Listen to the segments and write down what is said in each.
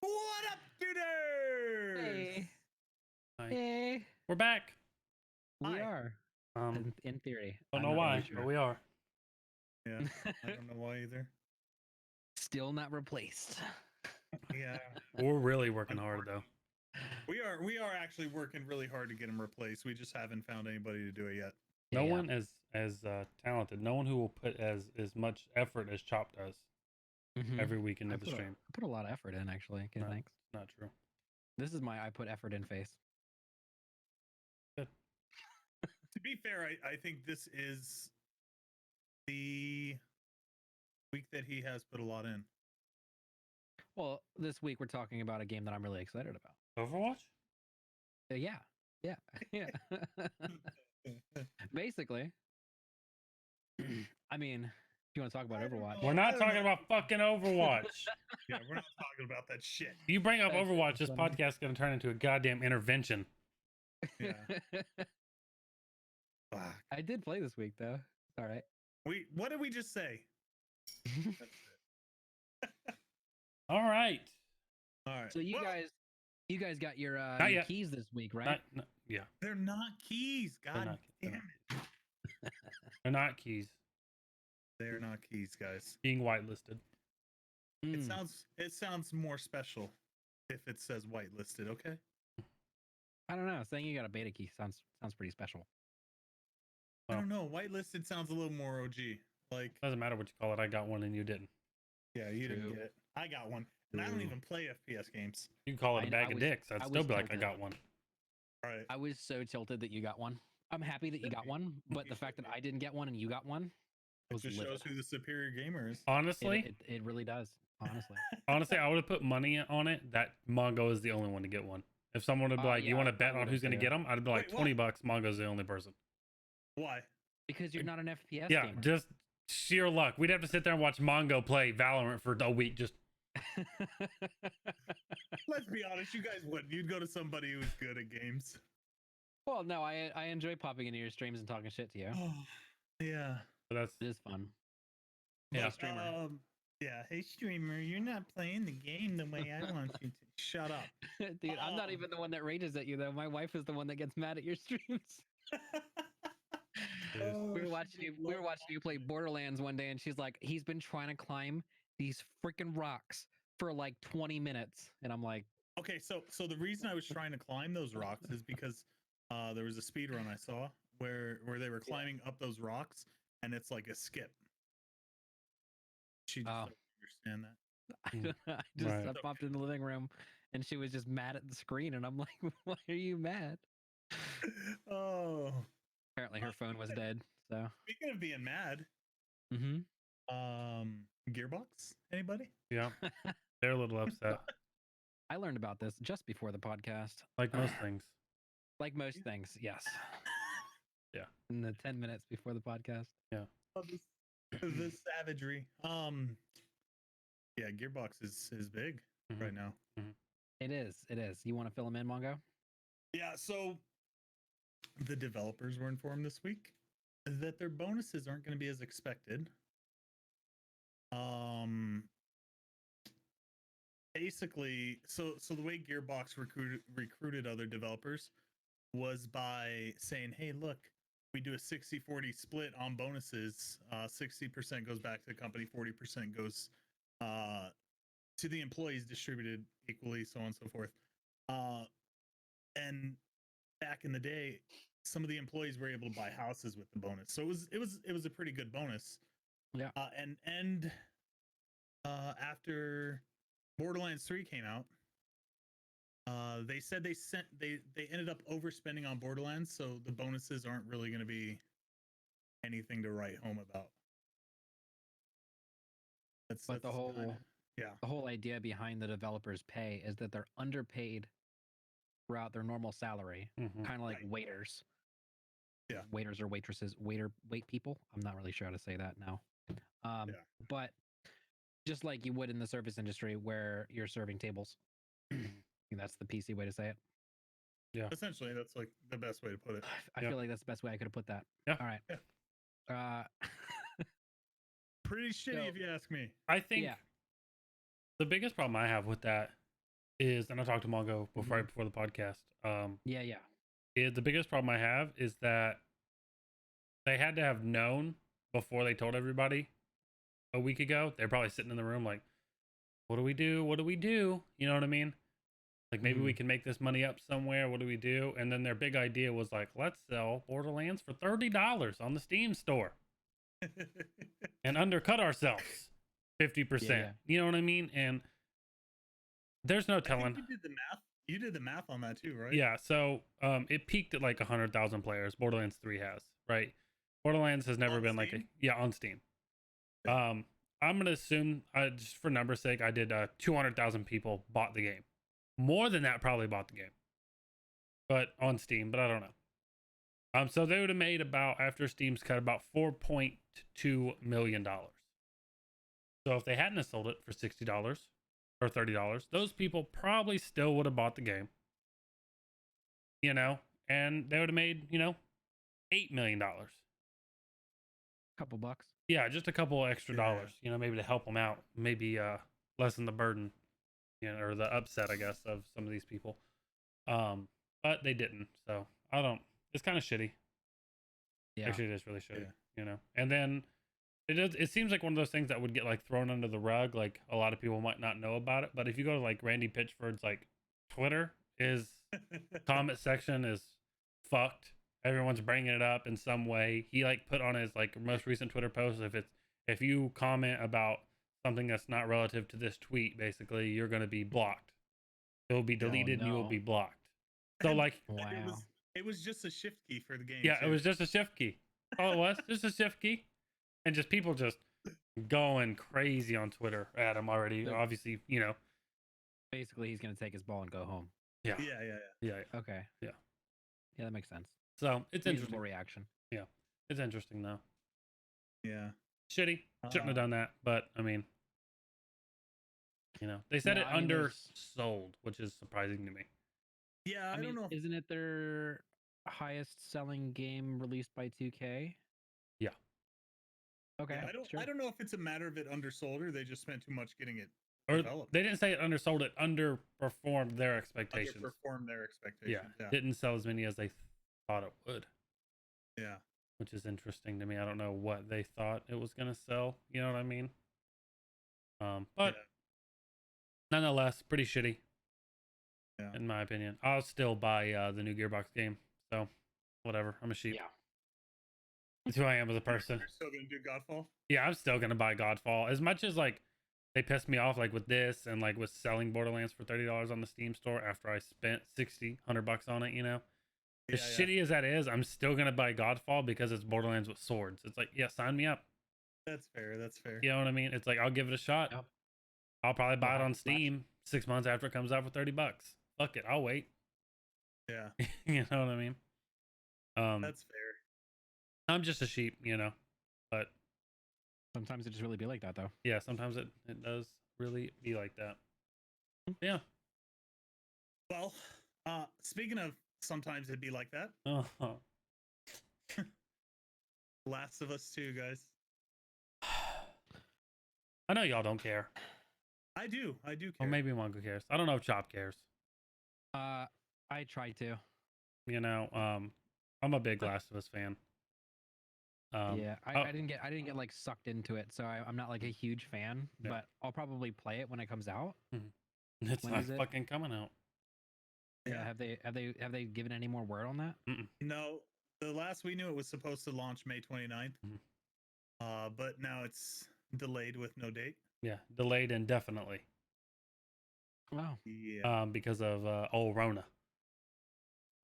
What up, dudes? Hey. Hi. Hey. We're back. We Hi. are. In theory. Don't I'm know not why, really sure. but we are. Yeah, I don't know why either. Still not replaced. Yeah, We're really working hard though. we are actually working really hard to get him replaced. We just haven't found anybody to do it yet. No Yeah. one as talented. No one who will put as much effort as Chop does Mhm. every week into I the put, stream. I put a lot of effort in, actually. Okay, No. thanks. Not true. This is my I put effort in face. Good. To be fair, I think this is the week that he has put a lot in. Well, this week we're talking about a game that I'm really excited about. Overwatch? Yeah. Yeah. Yeah. Basically. I mean, if you want to talk about I don't Overwatch. know. We're I not don't talking know. about fucking Overwatch. Yeah, we're not talking about that shit. You bring up That's Overwatch, this funny. podcast is gonna turn into a goddamn intervention. Yeah. Fuck. I did play this week though. It's all right. What did we just say? All right. All right. So you Well, guys got your Not yet. keys this week, right? Yeah. they're not keys. God not- they're damn not. it. They're not keys. They're not keys, guys. Being whitelisted. It Mm. sounds more special if it says whitelisted, okay? I don't know. Saying you got a beta key sounds pretty special. I Well. don't know. Whitelisted sounds a little more OG. Like, Doesn't matter what you call it. I got one and you didn't. yeah, you didn't True. get it. I got one. And I don't True. even play FPS games. You can call it a I bag of was- dicks. I'd I still was be like, I tilted. got one. All right. I was so tilted that you got one. I'm happy that you got one, but You the fact should that be. I didn't get one and you got one It was just livid. shows who the superior gamer is. Honestly, It really does. Honestly. honestly, I would have put money on it that Mongo is the only one to get one. If someone would be like, Yeah, "You want to I bet on would've who's going to too. get them?" I'd be like, Wait, $20. what? Mongo's the only person. Why? Because you're not an FPS Yeah, gamer. just sheer luck. We'd have to sit there and watch Mongo play Valorant for a week. Just Let's be honest, you guys wouldn't. You'd go to somebody who's good at games. Well, no, I enjoy popping into your streams and talking shit to you. Oh, yeah. that's It is fun. Yeah. Hey, streamer. Yeah. Hey, streamer, you're not playing the game the way I want you to. Shut up. Dude, I'm not even the one that rages at you though. My wife is the one that gets mad at your streams. We were watching you play Borderlands one day, and she's like, "He's been trying to climb these freaking rocks for like 20 minutes," and I'm like, Okay, so the reason I was trying to climb those rocks is because there was a speed run I saw where they were climbing up those rocks, and it's like a skip. She just Oh. doesn't understand that. I just Right. I popped in the living room, and she was just mad at the screen, and I'm like, "Why are you mad?" Oh, Apparently, her phone was dead. So, speaking of being mad, mm-hmm. Gearbox, anybody? yeah, they're a little upset, I learned about this just before the podcast. like most things. Like most things, yes. Yeah. In the 10 minutes before the podcast. Oh, the savagery. Yeah, Gearbox is big Mhm. right now. It is. It is. You want to fill them in, Mongo? Yeah, so the developers were informed this week that their bonuses aren't going to be as expected. Basically, so the way Gearbox recruited other developers was by saying, "Hey, look, we do a 60-40 split on bonuses. 60% goes back to the company, 40% goes to the employees, distributed equally, so on and so forth." And back in the day, some of the employees were able to buy houses with the bonus, so it was a pretty good bonus. Yeah. And after Borderlands 3 came out, they said they ended up overspending on Borderlands, so the bonuses aren't really going to be anything to write home about. That's But the whole yeah. the whole idea behind the developers' pay is that they're underpaid throughout their normal salary, Mhm. kind of like Right. waiters. Yeah. Waiters or waitresses, wait people. I'm not really sure how to say that now. Yeah. But just like you would in the service industry where you're serving tables. I think that's the PC way to say it. Essentially, that's like the best way to put it. I Yeah. feel like that's the best way I could have put that. Yeah. All right. Yeah. Pretty shitty, So- if you ask me. I think Yeah. the biggest problem I have with that is, and I talked to Mongo right before the podcast. Yeah. The biggest problem I have is that they had to have known before they told everybody a week ago. They're probably sitting in the room like, what do we do? What do we do? You know what I mean? Like maybe we can make this money up somewhere. What do we do? And then their big idea was like, let's sell Borderlands for $30 on the Steam store and undercut ourselves 50%. Yeah. You know what I mean? And there's no I think telling. you did the math. You did the math on that too, right? Yeah, so it peaked at like 100,000 players. Borderlands 3 has, right? Borderlands has never On been like Steam? on Steam. I'm gonna assume, just for numbers' sake, I did 200,000 people bought the game. More than that probably bought the game, but on Steam. But I don't know. So they would have made about, after Steam's cut, about $4.2 million. So if they hadn't have sold it for $60 or $30, those people probably still would have bought the game. You know, and they would have made, $8 million. Couple bucks. Yeah, just a couple extra Yeah. dollars, maybe to help them out, maybe lessen the burden, or the upset, I guess, of some of these people. But they didn't, so I don't. It's kind of shitty. Yeah. Actually, it is really shitty, And then it seems like one of those things that would get like thrown under the rug. Like a lot of people might not know about it, but if you go to like Randy Pitchford's like Twitter, his comment section is fucked. Everyone's bringing it up in some way. He like put on his like most recent Twitter post, if you comment about something that's not relative to this tweet, basically you're going to be blocked. It will be deleted and you will no. be blocked. So like, Wow. It was just a shift key for the game. yeah, too. it was just a shift key. All it was, just a shift key, and just people just going crazy on Twitter at him already. So- Obviously, Basically, he's gonna take his ball and go home. yeah, Yeah. Okay. Yeah. Yeah, that makes sense. So it's Reasonable interesting. reaction. It's interesting though. Yeah. Shitty. Shouldn't have done that, but I mean, they said No, it I mean, there's- undersold, which is surprising to me. Yeah, I, don't know. Isn't it their highest selling game released by 2K? Yeah. Okay. Yeah, sure. I don't know if it's a matter of it undersold or they just spent too much getting it Or developed. they didn't say it undersold; it underperformed their expectations. Underperformed their expectations. Yeah. Didn't sell as many as they thought it would, Yeah. which is interesting to me. I don't know what they thought it was going to sell. You know what I mean? But Yeah. nonetheless, pretty shitty. Yeah. In my opinion. I'll still buy the new Gearbox game. So, whatever. I'm a sheep. Yeah. That's who I am as a person. You're still gonna do Godfall? Yeah, I'm still gonna buy Godfall. As much as like they pissed me off like with this and like with selling Borderlands for $30 on the Steam store after I spent $100 on it, As shitty as that is, I'm still gonna buy Godfall because it's Borderlands with swords. It's like, yeah, sign me up. That's fair. That's fair. You know what I mean? It's like I'll give it a shot. Yep. I'll probably buy it Well, on Flash- Steam 6 months after it comes out for $30. Fuck it, I'll wait. Yeah. You know what I mean? That's fair. I'm just a sheep, but Sometimes it just really be like that, though. yeah, sometimes it does really be like that. Yeah. Well, speaking of sometimes it'd be like that. Uh-huh. Last of Us 2, guys. I know y'all don't care. I do care. Or maybe Mongo cares. I don't know if Chop cares. I try to. I'm a big Last of Us fan. Yeah, I didn't get like sucked into it, so I'm not like a huge fan. Yeah. But I'll probably play it when it comes out. It's When not is it? fucking coming out. Yeah. Have they given any more word on that? No, the last we knew it was supposed to launch May 29th. Mhm. But now it's delayed with no date. Yeah, delayed indefinitely. Wow. Yeah. Because of old Rona.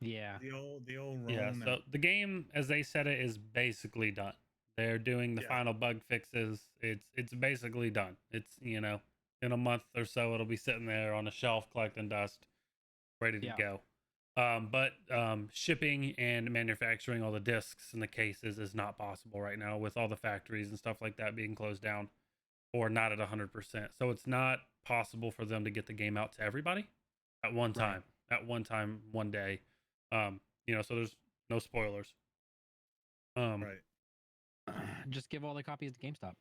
Yeah. The old Rona. Yeah, so the game, as they said it, is basically done. They're doing the Yeah. final bug fixes. It's basically done. It's in a month or so it'll be sitting there on a shelf collecting dust, ready to Yeah. go. But shipping and manufacturing all the discs and the cases is not possible right now with all the factories and stuff like that being closed down or not at 100%. So it's not possible for them to get the game out to everybody at one time. At one time, one day. So there's no spoilers. Right. Just give all the copies to GameStop.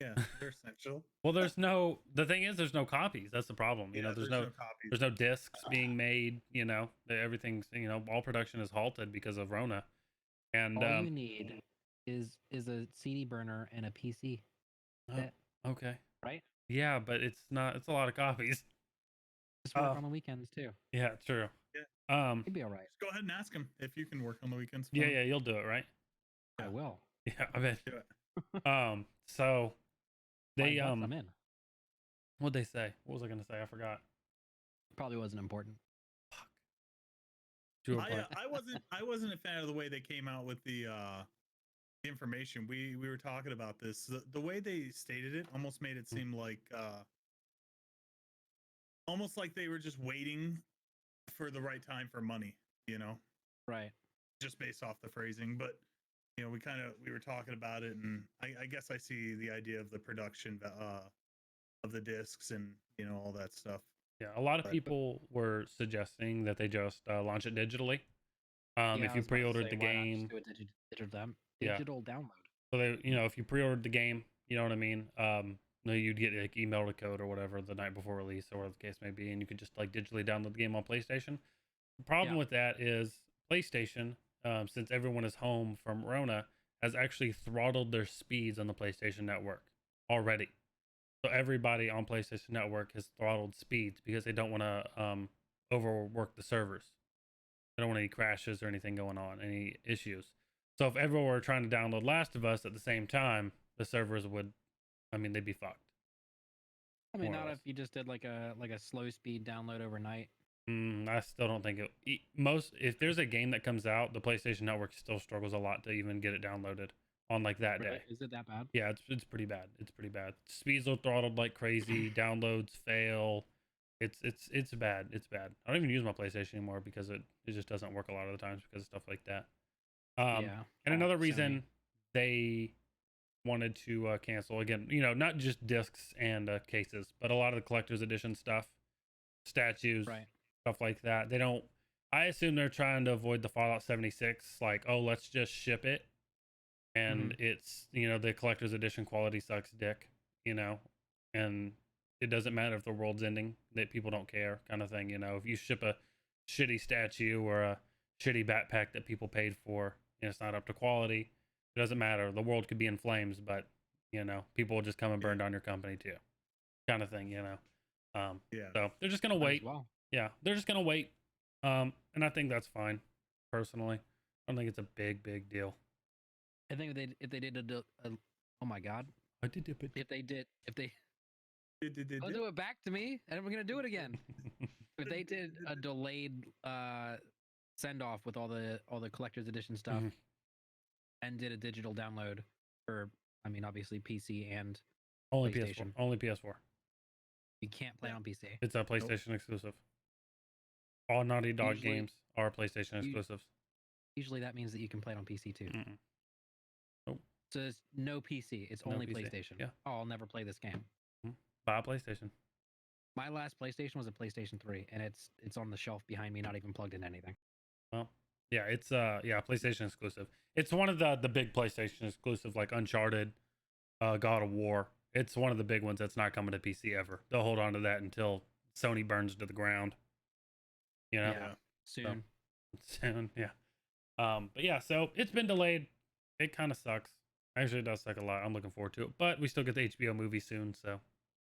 Yeah, they're essential. Well, the thing is there's no copies. That's the problem. You Yeah, know, there's no no copies. there's no discs being made, everything's, all production is halted because of Rona. And All you need is a CD burner and a PC. oh, okay. Right? Yeah, but it's a lot of copies. Just work on the weekends too. Yeah, true. Yeah. You'd be all right. Just go ahead and ask them if you can work on the weekends. for Yeah, 'em. yeah, you'll do it, right? I will. Yeah, I bet. Do it. So they $5, I'm in. what'd they say? What was I gonna say? I forgot. Probably wasn't important. I wasn't a fan of the way they came out with the information. We were talking about this. The way they stated it almost made it seem like almost like they were just waiting for the right time for money, Right. just based off the phrasing. But we were talking about it, and I guess I see the idea of the production of the discs and all that stuff. Yeah, a lot of But- people were suggesting that they just launch it digitally. Yeah, If I you was about to pre-ordered say, the why not game, just do a Yeah. digital download. so they, if you pre-ordered the game, you know what I mean. No, you'd get like emailed a code or whatever the night before release or whatever the case may be, and you could just like digitally download the game on PlayStation. The problem Yeah. with that is PlayStation, since everyone is home from Rona, has actually throttled their speeds on the PlayStation Network already. So everybody on PlayStation Network has throttled speeds because they don't want to overwork the servers. They don't want any crashes or anything going on, any issues. So if everyone were trying to download Last of Us at the same time, the servers would, they'd be fucked. I mean, More or not less. if you just did like a slow speed download overnight. I still don't think if there's a game that comes out, the PlayStation Network still struggles a lot to even get it downloaded on like that Really? day. Is it that bad? Yeah, it's pretty bad. It's pretty bad. Speeds are throttled like crazy. Downloads fail. It's bad. It's bad. I don't even use my PlayStation anymore because it just doesn't work a lot of the times because of stuff like that. Yeah. And another Sony. reason they wanted to cancel again, not just discs and cases, but a lot of the collector's edition stuff, statues, Right. stuff like that. They don't. I assume they're trying to avoid the Fallout 76. Like, oh, let's just ship it, and it's the collector's edition quality sucks dick, and it doesn't matter if the world's ending, that people don't care, kind of thing. If you ship a shitty statue or a shitty backpack that people paid for, it's not up to quality. It doesn't matter. The world could be in flames, but people will just come and burn down your company too, kind of thing. Yeah. So they're just gonna Might as wait. well. Yeah, they're just gonna wait. And I think that's fine. Personally, I don't think it's a big deal. I think if they did oh my god, I did it. if they don't do it back to me, and we're gonna do it again. If they did a delayed send off with all the collector's edition stuff, Mhm. and did a digital download for, I mean, obviously PC and Only PS4. PlayStation. Only PS4. you can't play on PC. It's a PlayStation exclusive. All Naughty Dog Usually- games are PlayStation exclusives. Usually that means that you can play it on PC too. Mm-mm. So it's no PC. It's No only PC, PlayStation. yeah. Oh, I'll never play this game. Buy a PlayStation. My last PlayStation was a PlayStation 3, and it's on the shelf behind me, not even plugged into anything. Well, yeah, it's PlayStation exclusive. It's one of the big PlayStation exclusive, like Uncharted, God of War. It's one of the big ones that's not coming to PC ever. They'll hold on to that until Sony burns to the ground. Yeah. Soon. Soon, yeah. But yeah, so it's been delayed. It kind of sucks. Actually, it does suck a lot. I'm looking forward to it, but we still get the HBO movie soon, so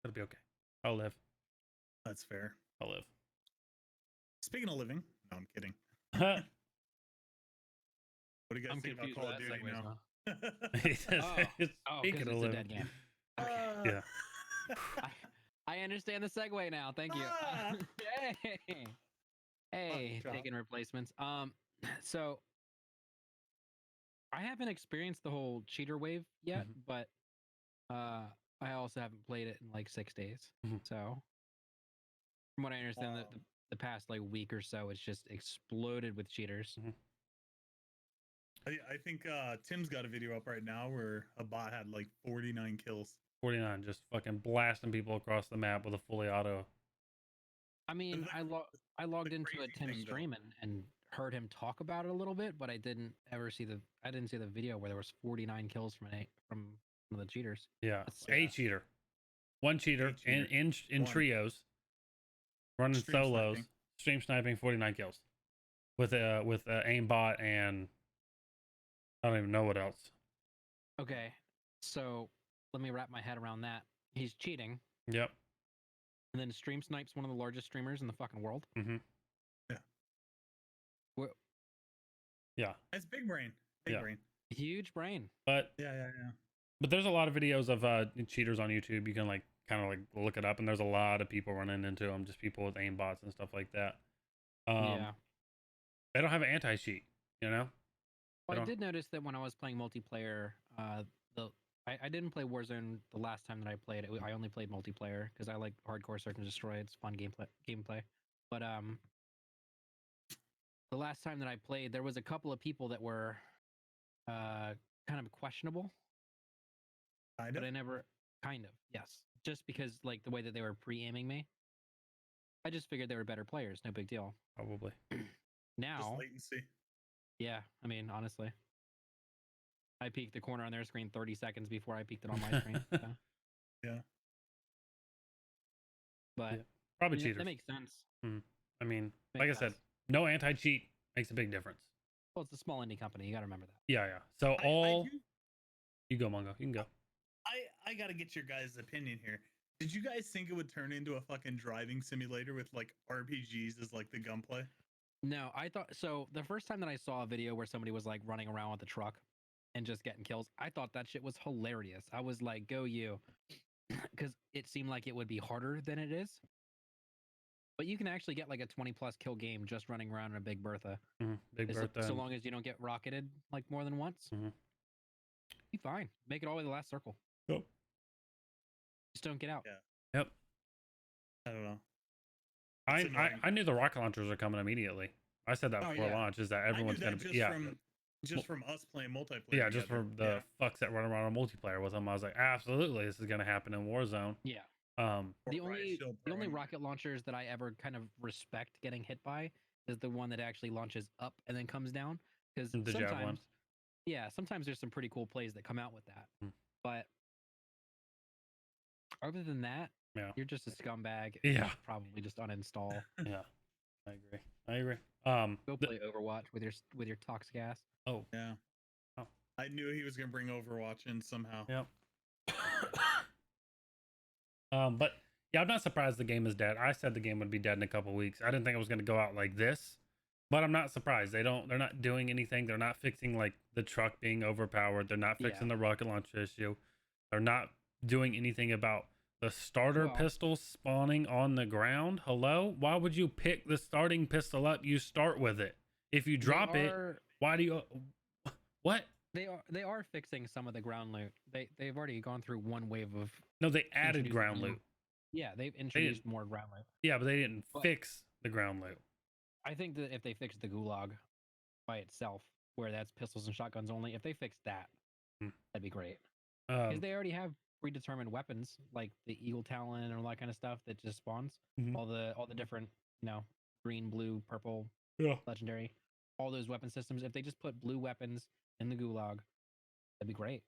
it'll be okay. I'll live. That's fair. I'll live. Speaking of living, no, I'm kidding. He What do you guys I'm think about confused Call where of that Duty segues now? says, Oh, speaking because of it's a living. dead game. Yeah. I understand the segue now. Thank you. Ah. Hey, drop. taking replacements. So I haven't experienced the whole cheater wave yet, Mhm. but I also haven't played it in like 6 days. Mhm. So from what I understand, the past like week or so, it's just exploded with cheaters. I think Tim's got a video up right now where a bot had like 49 kills. 49, just fucking blasting people across the map with a fully auto. I mean, the- I logged into a crazy Tim thing, though- stream and heard him talk about it a little bit, but I didn't see the video where there was 49 kills from one of the cheaters. Yeah, That's- a Yeah. cheater, one cheater, cheater. in One. trios, running Stream solos, sniping. stream sniping, 49 kills with aimbot and I don't even know what else. Okay, so let me wrap my head around that. He's cheating, Yep. and then stream snipes one of the largest streamers in the fucking world. Mm-hmm. Yeah. It's big brain. Big Yeah. brain. Huge brain. But Yeah. there's a lot of videos of cheaters on YouTube. You can like kind of like look it up, and there's a lot of people running into them, just people with aimbots and stuff like that. Yeah. They don't have an anti-cheat, you know. Well, I don't- did notice that when I was playing multiplayer, I didn't play Warzone the last time that I played it. I only played multiplayer because I like hardcore search and destroy. It's fun gameplay. But the last time that I played, there was a couple of people that were kind of questionable. Kind But of. I never yes. Just because like the way that they were pre-aiming me. I just figured they were better players, no big deal. Probably. Just Now, latency. yeah, I mean, honestly. I peeked the corner on their screen 30 seconds before I peeked it on my screen. So. Yeah. But Yeah. Probably yeah, cheaters. that makes sense. I mean, Makes like I sense. said, no anti-cheat makes a big difference. Well, it's a small indie company. You got to remember that. Yeah. So I do- you go, Mongo. You can go. I gotta get your guys' opinion here. Did you guys think it would turn into a fucking driving simulator with like RPGs as like the gunplay? No, I thought so. The first time that I saw a video where somebody was like running around with a truck and just getting kills, I thought that shit was hilarious. I was like, go you. Because it seemed like it would be harder than it is. But you can actually get like a 20 plus kill game just running around in a Big Bertha. Big Bertha. So long as you don't get rocketed like more than once. Mhm. Be fine. Make it all the way to the last circle. Yep. Just don't get out. Yeah. Yep. I don't know. It's annoying. I knew the rocket launchers are coming immediately. I said that Oh, before yeah. launch. Is that I knew everyone's that gonna be just from us playing multiplayer. yeah, just together. from the fucks that run around on multiplayer with them. I was like, absolutely, this is gonna happen in Warzone. Yeah. Um, The Or Riot only Shield the only throwing. rocket launchers that I ever kind of respect getting hit by is the one that actually launches up and then comes down. Because The javelin. sometimes there's some pretty cool plays that come out with that. Hmm. But other than that, Yeah. you're just a scumbag. Yeah. Probably just uninstall. yeah, I agree. Go play Overwatch with your toxic ass. Oh, Yeah. Oh. I knew he was gonna bring Overwatch in somehow. yep. But yeah, I'm not surprised the game is dead. I said the game would be dead in a couple weeks. I didn't think it was going to go out like this, but I'm not surprised. They're not doing anything. They're not fixing like the truck being overpowered. They're not fixing the rocket launch issue. They're not doing anything about the starter Well- pistol spawning on the ground. Hello? Why would you pick the starting pistol up? You start with it. If you drop it, why do you what? They are fixing some of the ground loot. They've already gone through one wave of No, they added introducing ground new- loot. Yeah, they've introduced more ground loot. Yeah, but they didn't But- fix the ground loot. I think that if they fixed the gulag by itself, where that's pistols and shotguns only, if they fixed that, Hmm. that'd be great. Because Um, they already have predetermined weapons like the eagle talon and all that kind of stuff that just spawns. Mhm. All the different, green, blue, purple, yeah. legendary, all those weapon systems. If they just put blue weapons in the gulag, that'd be great.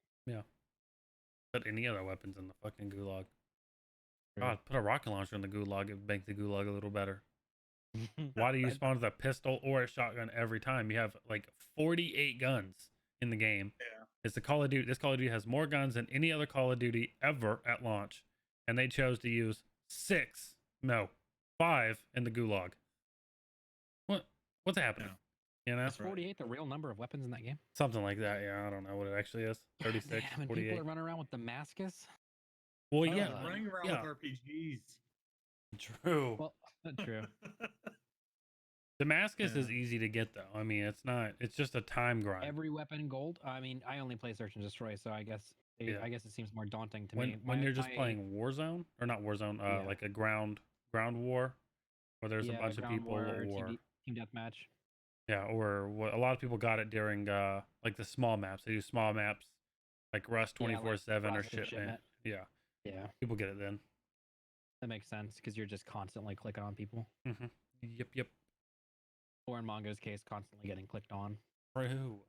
Put any other weapons in the fucking gulag. True. God, put a rocket launcher in the gulag. It would make the gulag a little better. Why do you spawn with a pistol or a shotgun every time? You have like 48 guns in the game. Yeah. It's the Call of Duty. This Call of Duty has more guns than any other Call of Duty ever at launch, and they chose to use 5 in the gulag. What's happening? Yeah. You know, Is 48 the real number of weapons in that game? something like that. Yeah, I don't know what it actually is. 36, Damn, and 48. people are running around with Damascus. Well, Oh, yeah, running around yeah. with RPGs. true. Well, true. Damascus Yeah. is easy to get though. I mean, it's not. It's just a time grind. Every weapon gold. I mean, I only play search and destroy, so I guess Yeah. I guess it seems more daunting to when me. when you're just My- playing Warzone or not Warzone, Yeah. like a ground war, where there's a yeah, bunch of ground people, war, or team deathmatch. yeah, or what a lot of people got it during like the small maps. They do small maps like Rust Yeah, like 24/7 or Rust and Shipment. Yeah, Yeah, people get it then. that makes sense because you're just constantly clicking on people, Yep. or in Mongo's case, constantly getting clicked on. True.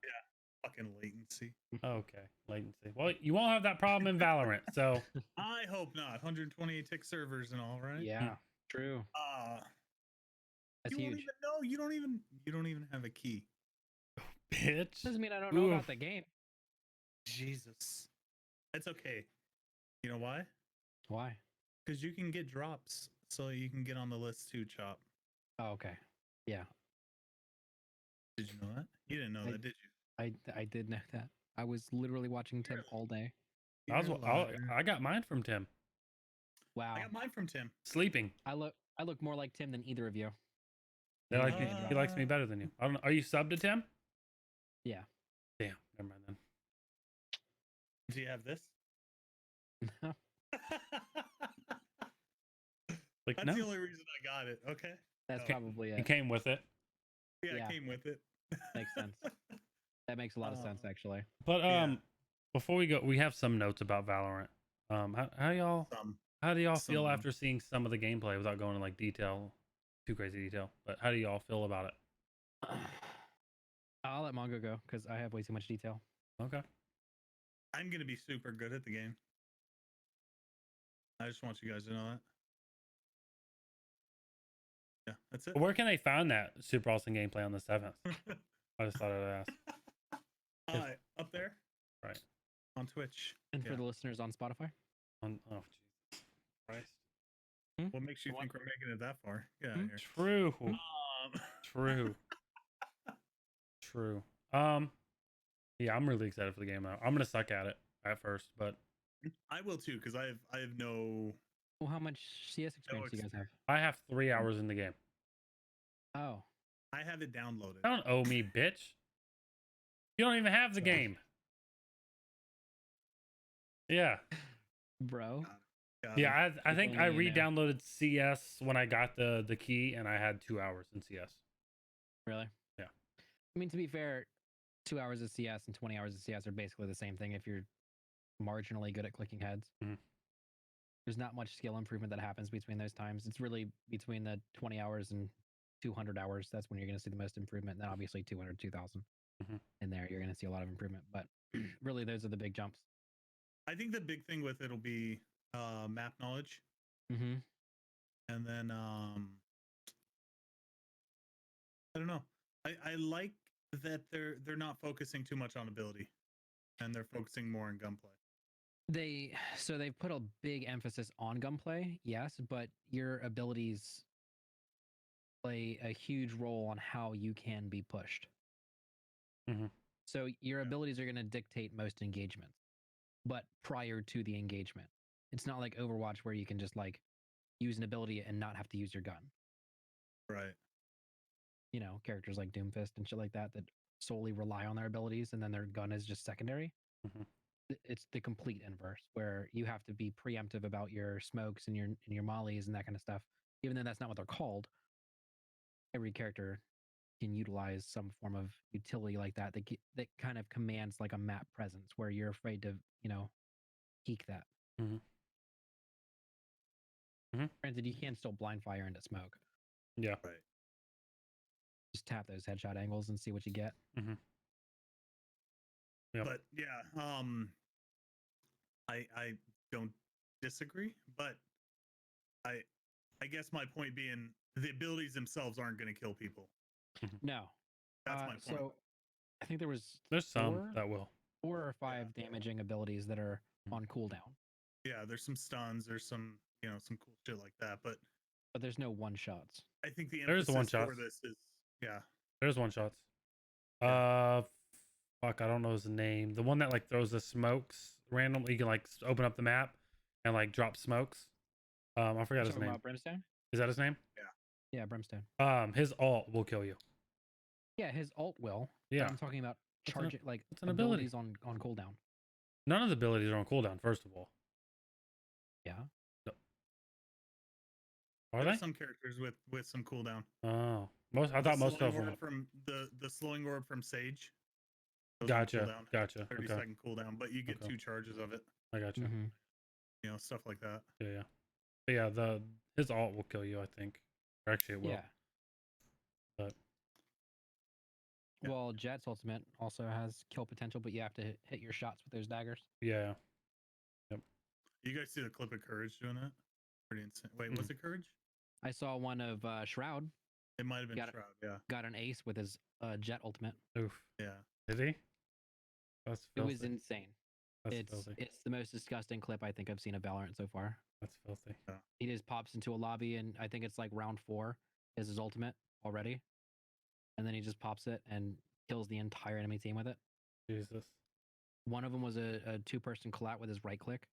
Fucking fucking latency. Okay, latency. Well, you won't have that problem in Valorant. So I hope not. 128 tick servers and all, right? Yeah, true. That's You won't huge. even know. You don't even have a key. bitch. Doesn't mean I don't know Oof. about the game. Jesus. It's okay. You know why? Why? Because you can get drops, so you can get on the list too, Chop. Oh, okay. Yeah, Did you know that? You didn't know that, did you? I did know that. I was literally watching Tim all day. I You're a liar. I got mine from Tim. Wow. I got mine from Tim. Sleeping. I look more like Tim than either of you. They You like gave me. a He drop. likes me better than you. I don't know. Are you subbed to Tim? Yeah. Damn. Never mind then. Do you have this? Like That's no. the only reason I got it. Okay. That's No. probably He it. came with it. Yeah, Yeah. it came with it. Makes sense. That makes a lot of sense, actually. But Yeah. before we go, we have some notes about Valorant. How y'all how do y'all feel some- after seeing some of the gameplay without going into like detail, too crazy detail? But how do y'all feel about it? I'll let Mongo go because I have way too much detail. Okay. I'm gonna be super good at the game. I just want you guys to know that. Yeah, that's it. Where can they find that super awesome gameplay on the 7th? I just thought I'd ask. Up there. Right. On Twitch. And for Yeah. the listeners on Spotify, Oh, Jesus Christ. What makes you think we're making it that far? Yeah. Hmm? True. Um, True. True. Yeah, I'm really excited for the game now. I'm gonna suck at it at first, but I will too, because I have no. well, how much CS experience do you guys have? I have 3 hours in the game. Oh, I have it downloaded. Don't owe me, bitch. You don't even have the Sorry. game. Yeah. bro. Got Yeah, it. I If think I only you knew. re-downloaded CS when I got the key, and I had 2 hours in CS. Really? Yeah. I mean, to be fair, 2 hours of CS and 20 hours of CS are basically the same thing if you're marginally good at clicking heads. Mhm. There's not much skill improvement that happens between those times. It's really between the 20 hours and 200 hours. That's when you're going to see the most improvement. And then obviously 200, 2000 Mhm. in there, you're going to see a lot of improvement. But really, those are the big jumps. I think the big thing with it'll be map knowledge, Mm-hmm. and then I don't know. I like that they're not focusing too much on ability, and they're focusing more on gunplay. They've put a big emphasis on gunplay, yes, but your abilities play a huge role on how you can be pushed. Mhm. So your Yeah. abilities are going to dictate most engagements, but prior to the engagement, it's not like Overwatch where you can just like use an ability and not have to use your gun. Right. You know, characters like Doomfist and shit like that that solely rely on their abilities and then their gun is just secondary. Mhm. It's the complete inverse where you have to be preemptive about your smokes and your mollies and that kind of stuff. Even though that's not what they're called, every character can utilize some form of utility like that that kind of commands like a map presence where you're afraid to, you know, peek that. Mhm. Mhm. Granted, you can still blind fire into smoke. Yeah. Right. Just tap those headshot angles and see what you get. Mhm. Yep. But yeah, I don't disagree, but I guess my point being the abilities themselves aren't going to kill people. No. That's my point. So I think there was There's some four, that will. 4 or 5 damaging abilities that are Mhm. on cooldown, Yeah, there's some stuns, there's some some cool shit like that, but but there's no one shots. I think the There's the emphasis for one-shots. this is There's one shots. Yeah. Fuck, I don't know his name. The one that like throws the smokes randomly. You can like open up the map and like drop smokes. I forgot his Talking name. about Brimstone? Is that his name? Yeah, Brimstone. His ult will kill you. Yeah, his ult will. Yeah. But I'm talking about That's an- charging like that's an ability. abilities on cooldown. None of the abilities are on cooldown. First of all, Yeah. are there's they? some characters with some cooldown. Oh, I thought most of them. From the slowing orb from Sage. goes on Gotcha. cooldown, Gotcha. 30-second cooldown, but you get Okay. 2 charges of it. I gotcha. Mm-hmm. Stuff like that. Yeah. But yeah, his ult will kill you. I think. Or actually, it will. Yeah. But Yeah. Well, Jet's ultimate also has kill potential, but you have to hit your shots with those daggers. Yeah. You guys see the clip of Courage doing that? Pretty insane. Wait, was it Courage? I saw one of Shroud It might have been Got it. Shroud. Yeah. got an ace with his Jet ultimate. Oof. Yeah. Did he? That's It filthy. was insane. That's It's filthy. it's the most disgusting clip I think I've seen of Valorant so far. That's filthy. He just pops into a lobby, and I think it's like round 4 is his ultimate already, and then he just pops it and kills the entire enemy team with it. Jesus. One of them was a 2-person collat with his right click.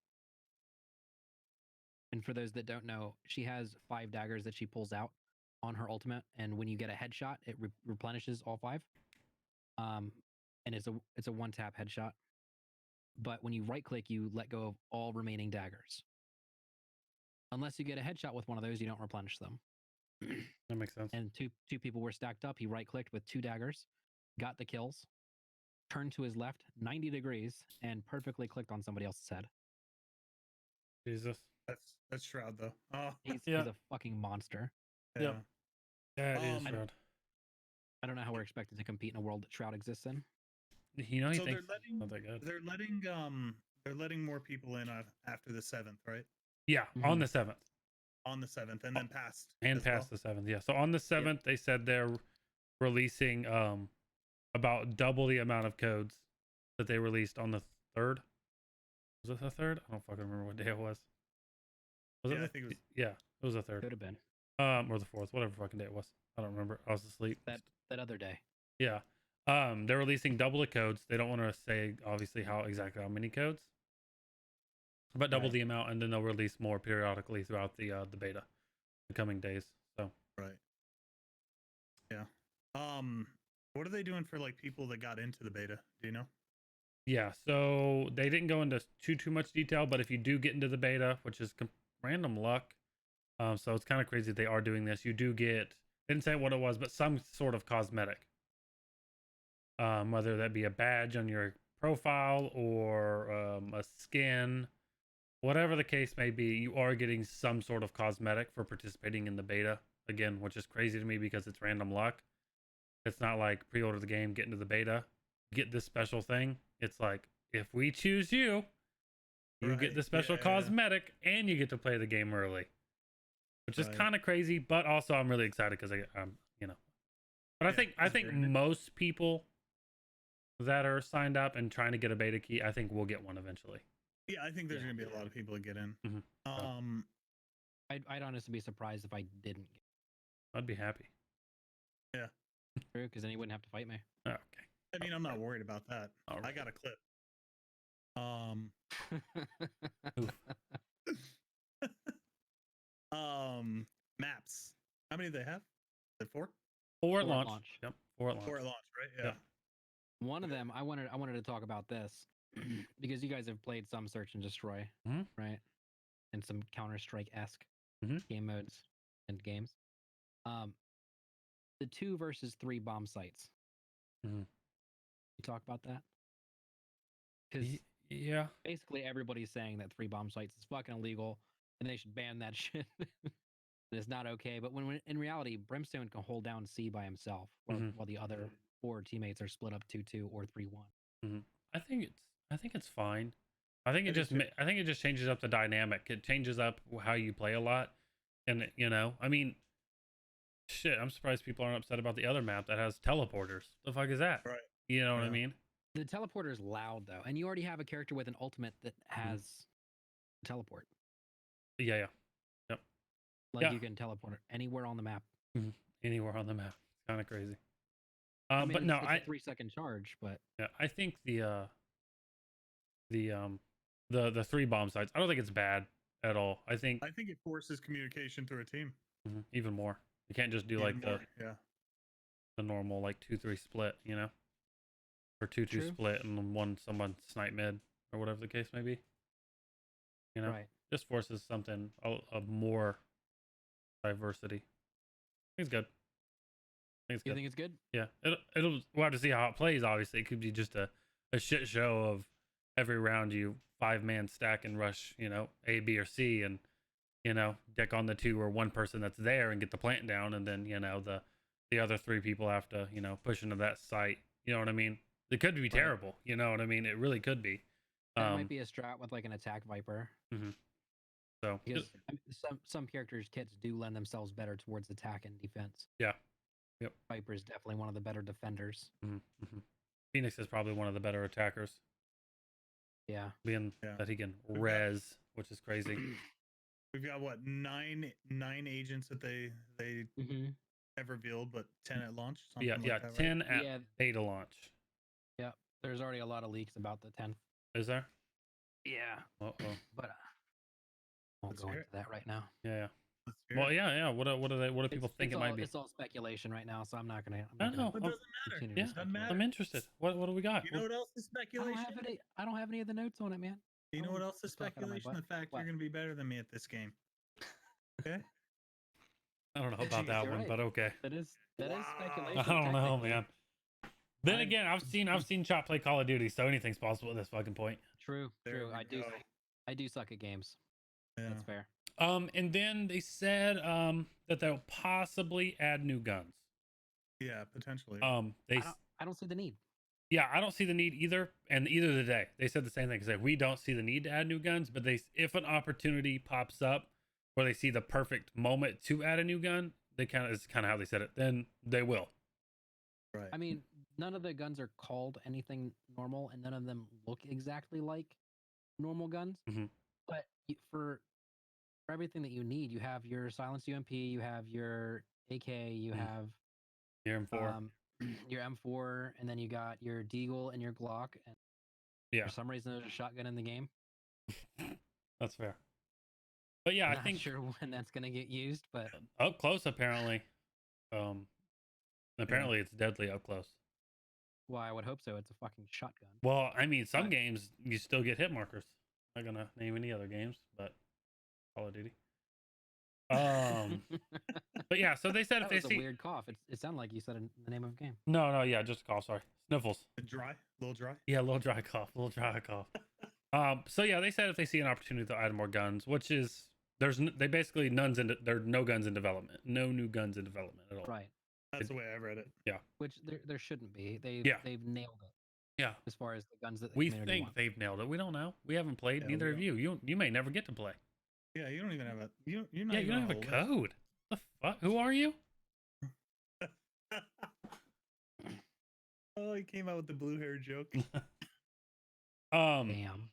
And for those that don't know, she has 5 daggers that she pulls out on her ultimate, and when you get a headshot, it replenishes all 5. And it's a one-tap headshot. But when you right click, you let go of all remaining daggers. Unless you get a headshot with one of those, you don't replenish them. That makes sense. And two people were stacked up. He right clicked with 2 daggers, got the kills, turned to his left 90 degrees, and perfectly clicked on somebody else's head. Jesus. That's Shroud though. Oh. He's Yeah. a fucking monster. Yeah. That is Um, Shroud. I don't know how we're expected to compete in a world that Shroud exists in. You know, he So they're thinks letting not that good. they're letting more people in after the 7th, right? Yeah, on the 7th. On the 7th, and then past And as well? past the 7th. Yeah. So on the 7th, they said they're releasing about double the amount of codes that they released on the 3rd. Was it the 3rd? I don't fucking remember what day it was. Was Yeah, it I the, think it was. Yeah, it was the 3rd. Could have been Or the 4th, whatever fucking day it was. I don't remember. I was asleep. that other day. Yeah. They're releasing double the codes. They don't want to say obviously how many codes, but double Right. the amount, and then they'll release more periodically throughout the beta, the coming days. So Right. Yeah. What are they doing for like people that got into the beta? Do you know? yeah, so they didn't go into too much detail, but if you do get into the beta, which is random luck, so it's kind of crazy they are doing this. You do get, didn't say what it was, but some sort of cosmetic. Whether that be a badge on your profile or a skin, whatever the case may be, you are getting some sort of cosmetic for participating in the beta. Again, which is crazy to me because it's random luck. It's not like pre-order the game, get into the beta, get this special thing. It's like, if we choose you, you get the Right. special Yeah. cosmetic and you get to play the game early, which is Right. kind of crazy. But also, I'm really excited because you know. But Yeah, I it's think very- most people that are signed up and trying to get a beta key, I think we'll get one eventually. Yeah, I think there's Yeah. gonna be a lot of people that get in. Mhm. I'd honestly be surprised if I didn't get I'd be happy. through, because then he wouldn't have to fight me. Oh, okay. I mean, I'm not worried about that. All I right. got a clip. Maps. How many do they have? Is it 4? 4 at Four at launch. launch. Yep. 4 at launch. 4 at launch, right? Yeah. Yeah. One of them, I wanted to talk about this because you guys have played some Search and Destroy, Mhm. right? And some Counter-Strike-esque Mhm. game modes and games. The 2 versus 3 bomb sites. Mhm. You talk about that? Because Yeah. basically everybody's saying that 3 bomb sites is fucking illegal and they should ban that shit. It's not okay. But when in reality, Brimstone can hold down C by himself Mhm. while the other 4 teammates are split up 2-2 or 3-1. I think it's fine. I think I it do just too. I think it just changes up the dynamic. It changes up how you play a lot, and I mean, shit. I'm surprised people aren't upset about the other map that has teleporters. The fuck is that? Right. You know what I Yeah. mean? The teleporter is loud though, and you already have a character with an ultimate that has teleport. Yeah. Like Yeah. you can teleport anywhere on the map. Anywhere on the map. It's kind of crazy. I mean, But no, it's a 3-second charge, but I think the 3 bomb sites. I don't think it's bad at all. I think I think it forces communication through a team. even more. You can't just do Even like more. Yeah. the normal like 2-3 split, or 2-2 True. split and then someone snipe mid or whatever the case may be. right. Just forces something of more diversity. I think it's good. I think it's You good. think it's good? Yeah, we'll have to see how it plays. Obviously, it could be just a shit show of every round you 5-man stack and rush, A, B, or C, and deck on the 2 or 1 person that's there and get the plant down, and then the the other 3 people have to, push into that site. You know what I mean? It could be terrible. You know what I mean? It really could be. That might be a strat with like an attack viper. So Because some characters' kits do lend themselves better towards attack and defense. yeah. Yep. Viper is definitely one of the better defenders. Phoenix is probably one of the better attackers. Yeah. Being that he can res, which is crazy. We've got what nine agents that they have revealed, but 10 at launch. Yeah, Like that, 10 right? at beta launch. Yeah, there's already a lot of leaks about the 10th. Is there? Yeah. But I won't go into that right now. Yeah. Well, yeah. What do people think it might be? It's all speculation right now, so I'm not gonna. I know. It doesn't matter. Yeah, Doesn't matter. I'm interested. What do we got? You know what else is speculation? I don't have any of the notes on it, man. You know what else is speculation? The fact you're going to be better than me at this game. Okay. I don't know about that one, but okay. That is speculation. I don't know, man. Then again, I've seen Chop play Call of Duty, so anything's possible at this fucking point. True. I do suck at games. Yeah. That's fair. And then they said that they'll possibly add new guns. Yeah, potentially. I don't see the need. Yeah, I don't see the need either. And either did they said the same thing. They we don't see the need to add new guns, but if an opportunity pops up where they see the perfect moment to add a new gun, it's kind of how they said it. Then they will. Right. I mean, none of the guns are called anything normal, and none of them look exactly like normal guns. But for everything that you need, you have your silenced UMP, you have your AK, you have your M4. Your M4, and then you got your Deagle and your Glock. And for some reason, there's a shotgun in the game. That's fair. But yeah, I'm I think not sure when that's gonna get used, but up close apparently. Apparently it's deadly up close. Well, I would hope so. It's a fucking shotgun. Well, I mean, some games you still get hit markers. I'm not gonna name any other games, but Call of Duty. But yeah, so they said if they see a weird cough. It sounded like you said the name of a game. No, yeah, just a cough. Sorry, sniffles. A little dry. Yeah, a little dry cough. So yeah, they said if they see an opportunity to add more guns, which is there are no guns in development, no new guns in development at all. Right. That's the way I've read it. Yeah. Which there shouldn't be. They've nailed it. Yeah. As far as the guns that we think they've nailed it. We don't know. We haven't played. Yeah, Neither of you. You may never get to play. Yeah, you don't even have you're not yeah, you don't have a code. The fuck? Who are you? Oh, he came out with the blue hair joke. Damn.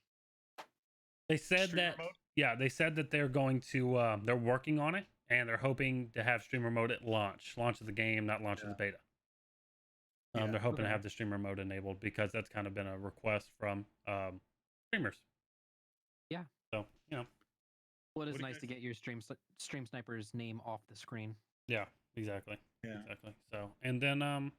They said Streamer mode? Yeah, they said that they're going to they're working on it and they're hoping to have streamer mode at launch of the game, not launch of the beta. They're hoping to have the streamer mode enabled because that's kind of been a request from streamers. Yeah. So, Well, it is nice to get your stream sniper's name off the screen. Yeah, exactly. Yeah. Exactly. So, and then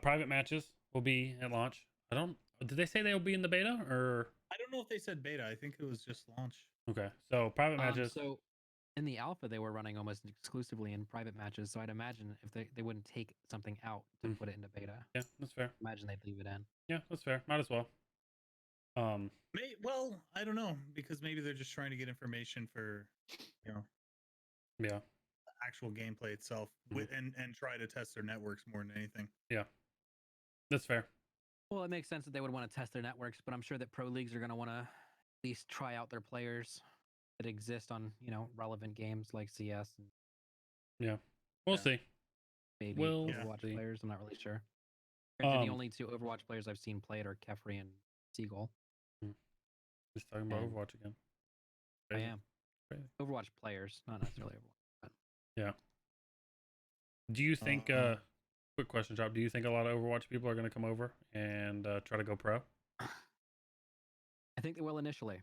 private matches will be at launch. Did they say they will be in the beta or? I don't know if they said beta. I think it was just launch. Okay. So, private matches. So in the alpha, they were running almost exclusively in private matches. So I'd imagine if they wouldn't take something out to put it into beta. Yeah, that's fair. Imagine they'd leave it in. Yeah, that's fair. Might as well. Well, I don't know because maybe they're just trying to get information for, yeah, actual gameplay itself, and try to test their networks more than anything. Yeah, that's fair. Well, it makes sense that they would want to test their networks, but I'm sure that pro leagues are going to want to at least try out their players that exist on relevant games like CS. And yeah, we'll see. Maybe Overwatch players. I'm not really sure. The only two Overwatch players I've seen play it are Kefri and Seagull. Just talking about Overwatch again. Crazy. I am. Crazy. Overwatch players, not necessarily Overwatch. But... Yeah. Do you think? Quick question, Job. Do you think a lot of Overwatch people are going to come over and try to go pro? I think they will initially.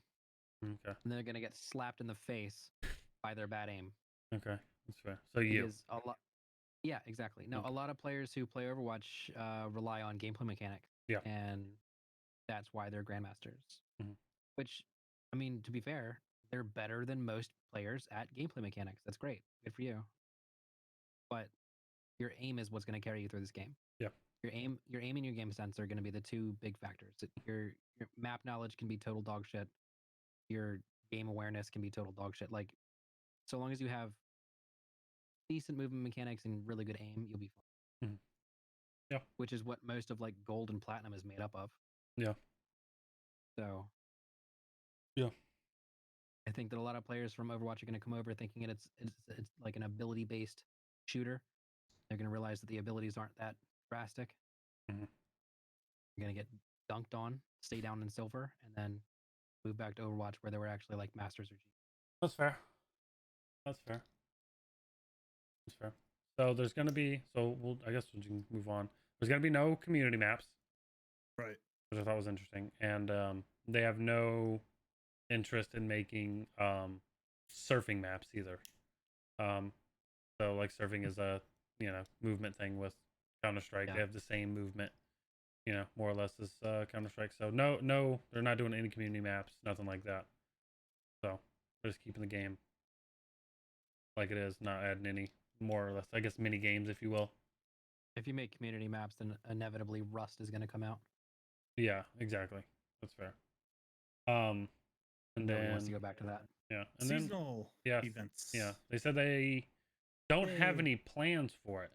Okay. And they're going to get slapped in the face by their bad aim. Okay, that's fair. So you. Yeah, exactly. No, a lot of players who play Overwatch rely on gameplay mechanics. Yeah. And that's why they're grandmasters. Which, I mean, to be fair, they're better than most players at gameplay mechanics. That's great. Good for you. But your aim is what's going to carry you through this game. Yeah. Your aim and your game sense are going to be the two big factors. Your map knowledge can be total dog shit. Your game awareness can be total dog shit. Like, so long as you have decent movement mechanics and really good aim, you'll be fine. Mhm. Yeah. Which is what most of like gold and platinum is made up of. Yeah. So. Yeah. I think that a lot of players from Overwatch are going to come over thinking it's like an ability based shooter. They're going to realize that the abilities aren't that drastic. Mhm. You're going to get dunked on, stay down in silver, and then move back to Overwatch where they were actually like masters or G. That's fair. That's fair. That's fair. So there's gonna be I guess we can move on. There's gonna be no community maps, Right. which I thought was interesting, and they have no interest in making surfing maps either. So like surfing is a movement thing with Counter Strike. Yeah. They have the same movement, more or less as Counter Strike. So no, they're not doing any community maps, nothing like that. So they're just keeping the game like it is, not adding any more or less, I guess, mini games, if you will. If you make community maps, then inevitably Rust is going to come out. Yeah, exactly. That's fair. And Nobody then wants to go back to that. yeah, and Seasonal then events. yeah, they said they don't have Yay. any plans for it,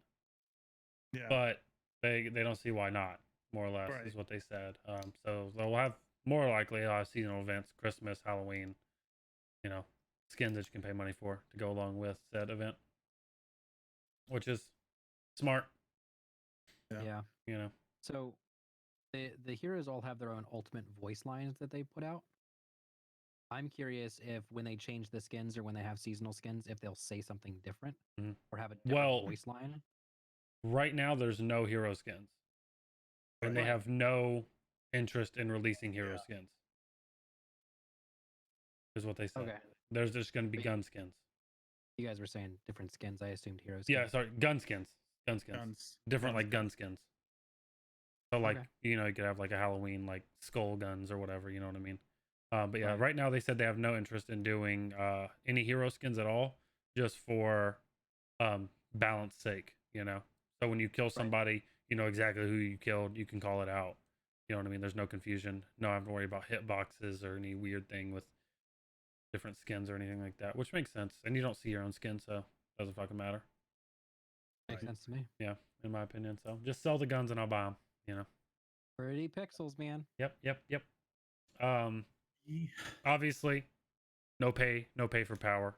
Yeah. but they don't see why not. More or less Right. is what they said. So they'll have more likely seasonal events, Christmas, Halloween. Skins that you can pay money for to go along with said event, which is smart. Yeah. Yeah. So the heroes all have their own ultimate voice lines that they put out. I'm curious if when they change the skins or when they have seasonal skins, if they'll say something different Mhm. or have a different voice line. Right now, there's no hero skins, and they Right. have no interest in releasing hero Yeah. skins. Is what they said. Okay. There's just going to be But gun skins. you guys were saying different skins. I assumed heroes. Yeah, sorry, gun skins. Gun skins. Guns. Different guns, like gun skins. So like Okay. you could have like a Halloween like skull guns or whatever. You know what I mean? But yeah, Right. right now they said they have no interest in doing any hero skins at all, just for balance sake. So when you kill somebody, you know exactly who you killed. You can call it out. You know what I mean? There's no confusion. No have to worry about hitboxes or any weird thing with different skins or anything like that, which makes sense. And you don't see your own skin, so it doesn't fucking matter. Makes Right. sense to me. Yeah, in my opinion. So just sell the guns and I'll buy them. Pretty pixels, man. Yep. Yeah. Obviously, no pay for power.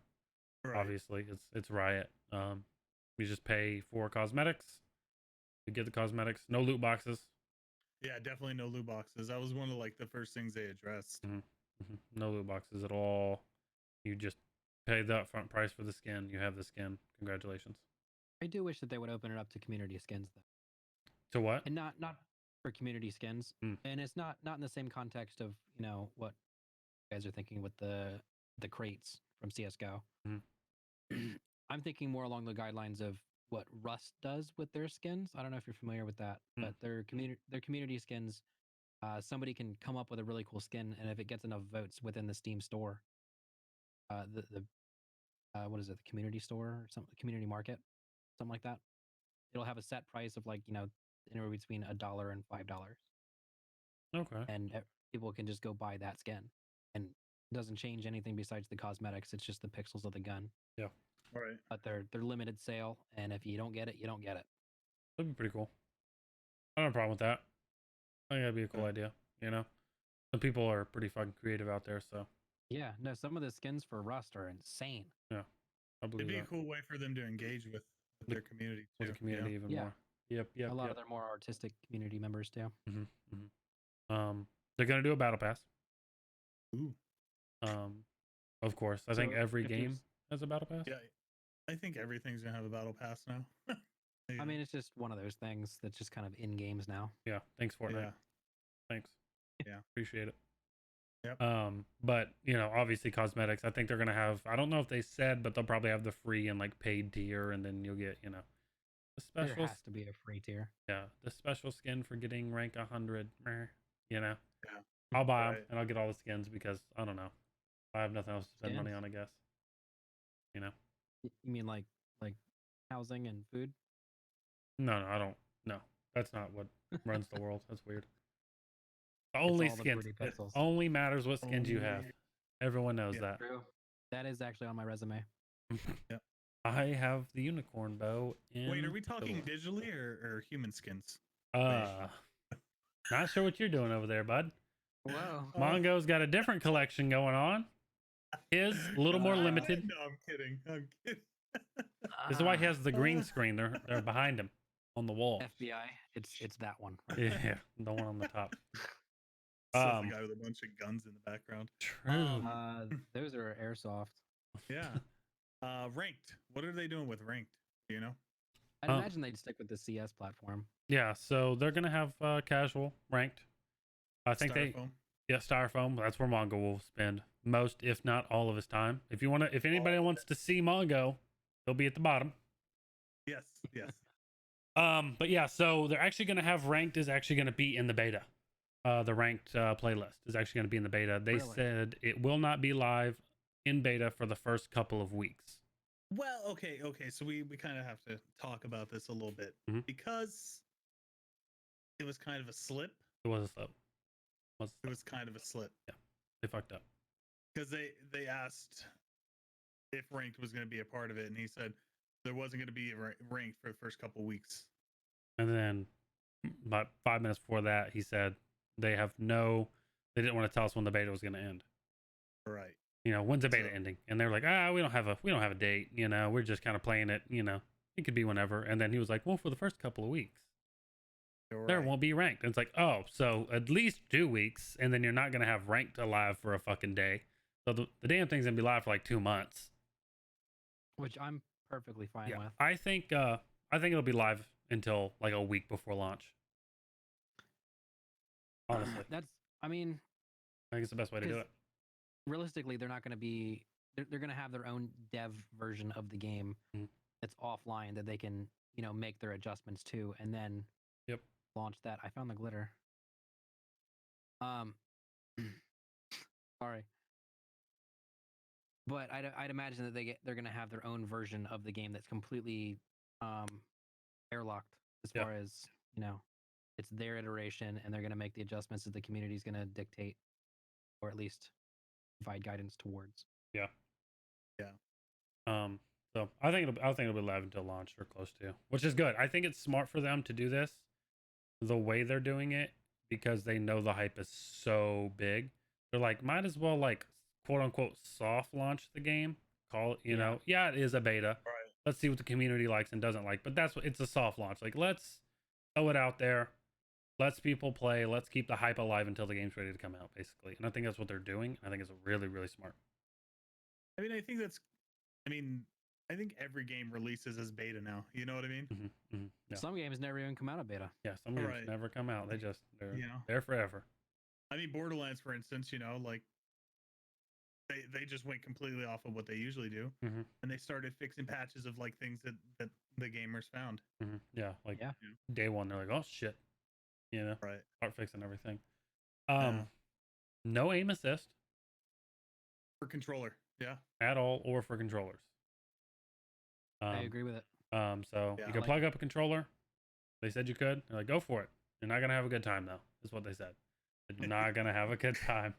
Right. Obviously, it's Riot. You just pay for cosmetics. You get the cosmetics. No loot boxes. Yeah, definitely no loot boxes. That was one of like the first things they addressed. No loot boxes at all. You just pay the upfront price for the skin. You have the skin. Congratulations. I do wish that they would open it up to community skins though. To what? And not for community skins. Mm. And it's not in the same context of, what you guys are thinking with the crates from CS:GO. I'm thinking more along the guidelines of what Rust does with their skins. I don't know if you're familiar with that, but their community skins, somebody can come up with a really cool skin, and if it gets enough votes within the Steam store, the what is it, the community store or something, community market, something like that, it'll have a set price of like anywhere between $1 and $5, Okay. and people can just go buy that skin, and it doesn't change anything besides the cosmetics. It's just the pixels of the gun. Yeah. Right. But they're limited sale, and if you don't get it, you don't get it. That'd be pretty cool. I don't have a problem with that. I think that'd be a cool idea. Some people are pretty fucking creative out there, so Yeah, no, some of the skins for Rust are insane. I believe It'd be a that. cool way for them to engage with their community too. With the community even Yeah. more. Yep. A lot of their more artistic community members too. They're gonna do a battle pass. Ooh. Of course. I think So, every if there's- game has a battle pass. Yeah. I think everything's gonna have a battle pass now. I mean, it's just one of those things that's just kind of in games now. Yeah. Thanks, Fortnite. yeah. Thanks. Yeah. Appreciate it. Yep. But obviously cosmetics. I think they're gonna have. I don't know if they said, but they'll probably have the free and like paid tier, and then you'll get the There special. has to be a free tier. Yeah, the special skin for getting rank 100. Yeah. I'll buy them Right. and I'll get all the skins because I don't know. I have nothing else to spend money Skins? on. I guess. You mean like housing and food? No, I don't. No, that's not what runs the world. That's weird. It's Only all the skins. pretty It pixels. only matters what skins you have. Only- Everyone knows Yeah. that. True. That is actually on my resume. Yep. I have the unicorn bow in Wait, are we talking the- digitally or human skins? Not sure what you're doing over there, bud. Whoa. Mongo's got a different collection going on. His a little more limited. No, I'm kidding. I'm kidding. This is why he has the green screen. They're behind him on the wall. FBI. It's that one. Right Yeah, the one on the top. Says the guy with a bunch of guns in the background. True. Those are airsoft. Yeah. Ranked. What are they doing with ranked? Do you know? I'd imagine they'd stick with the CS platform. Yeah, so they're gonna have casual ranked. I think Styrofoam? Styrofoam. That's where Mongo will spend most, if not all, of his time. If anybody wants to see Mongo, he'll be at the bottom. Yes. Yes. But yeah, so they're actually gonna have ranked is actually gonna be in the beta. The ranked playlist is actually gonna be in the beta. They Really? said it will not be live in beta for the first couple of weeks. Well, okay. So we kind of have to talk about this a little bit Mhm. because it was kind of a slip. It was a slip. It was kind of a slip They fucked up. because they asked if ranked was going to be a part of it, and he said there wasn't going to be ranked for the first couple weeks. And then about 5 minutes before that, he said they didn't want to tell us when the beta was going to end. Right. When's the beta So- ending? And they're like, we don't have a date. We're just kind of playing it. It could be whenever. And then he was like, well, for the first couple of weeks, there won't be ranked. And it's like, oh, so at least 2 weeks, and then you're not going to have ranked alive for a fucking day. So the damn thing's going to be live for like 2 months. Which I'm perfectly fine with. I think it'll be live until like a week before launch. Honestly, I mean, I think it's the best way to do it. realistically, they're not going to be. They're going to have their own dev version of the game that's offline that they can, make their adjustments to, and then launch that. I found the glitter. Sorry. But I'd imagine that they're going to have their own version of the game that's completely airlocked as far as, it's their iteration, and they're going to make the adjustments that the community is going to dictate, or at least provide guidance towards. Yeah. So I think it'll be live until launch or close to, which is good. I think it's smart for them to do this the way they're doing it because they know the hype is so big. They're like, might as well like quote unquote soft launch the game. Call it, it is a beta. Right. Let's see what the community likes and doesn't like. But it's a soft launch. Like, let's throw it out there. Let's people play. Let's keep the hype alive until the game's ready to come out, basically. And I think that's what they're doing. I think it's really, really smart. I think every game releases as beta now. You know what I mean? Yeah. Some games never even come out of beta. Yeah, some games never come out. They're Yeah. there forever. I mean, Borderlands, for instance, like they just went completely off of what they usually do, and they started fixing patches of like things that the gamers found. Yeah, like day one, they're like, oh shit, Right. Start fixing everything. Yeah. No aim assist For controller, yeah. at all, or for controllers. I agree with it. So Yeah, you can plug up a controller. They said you could. They're like, go for it. You're not gonna have a good time though. Is what they said. You're not gonna have a good time.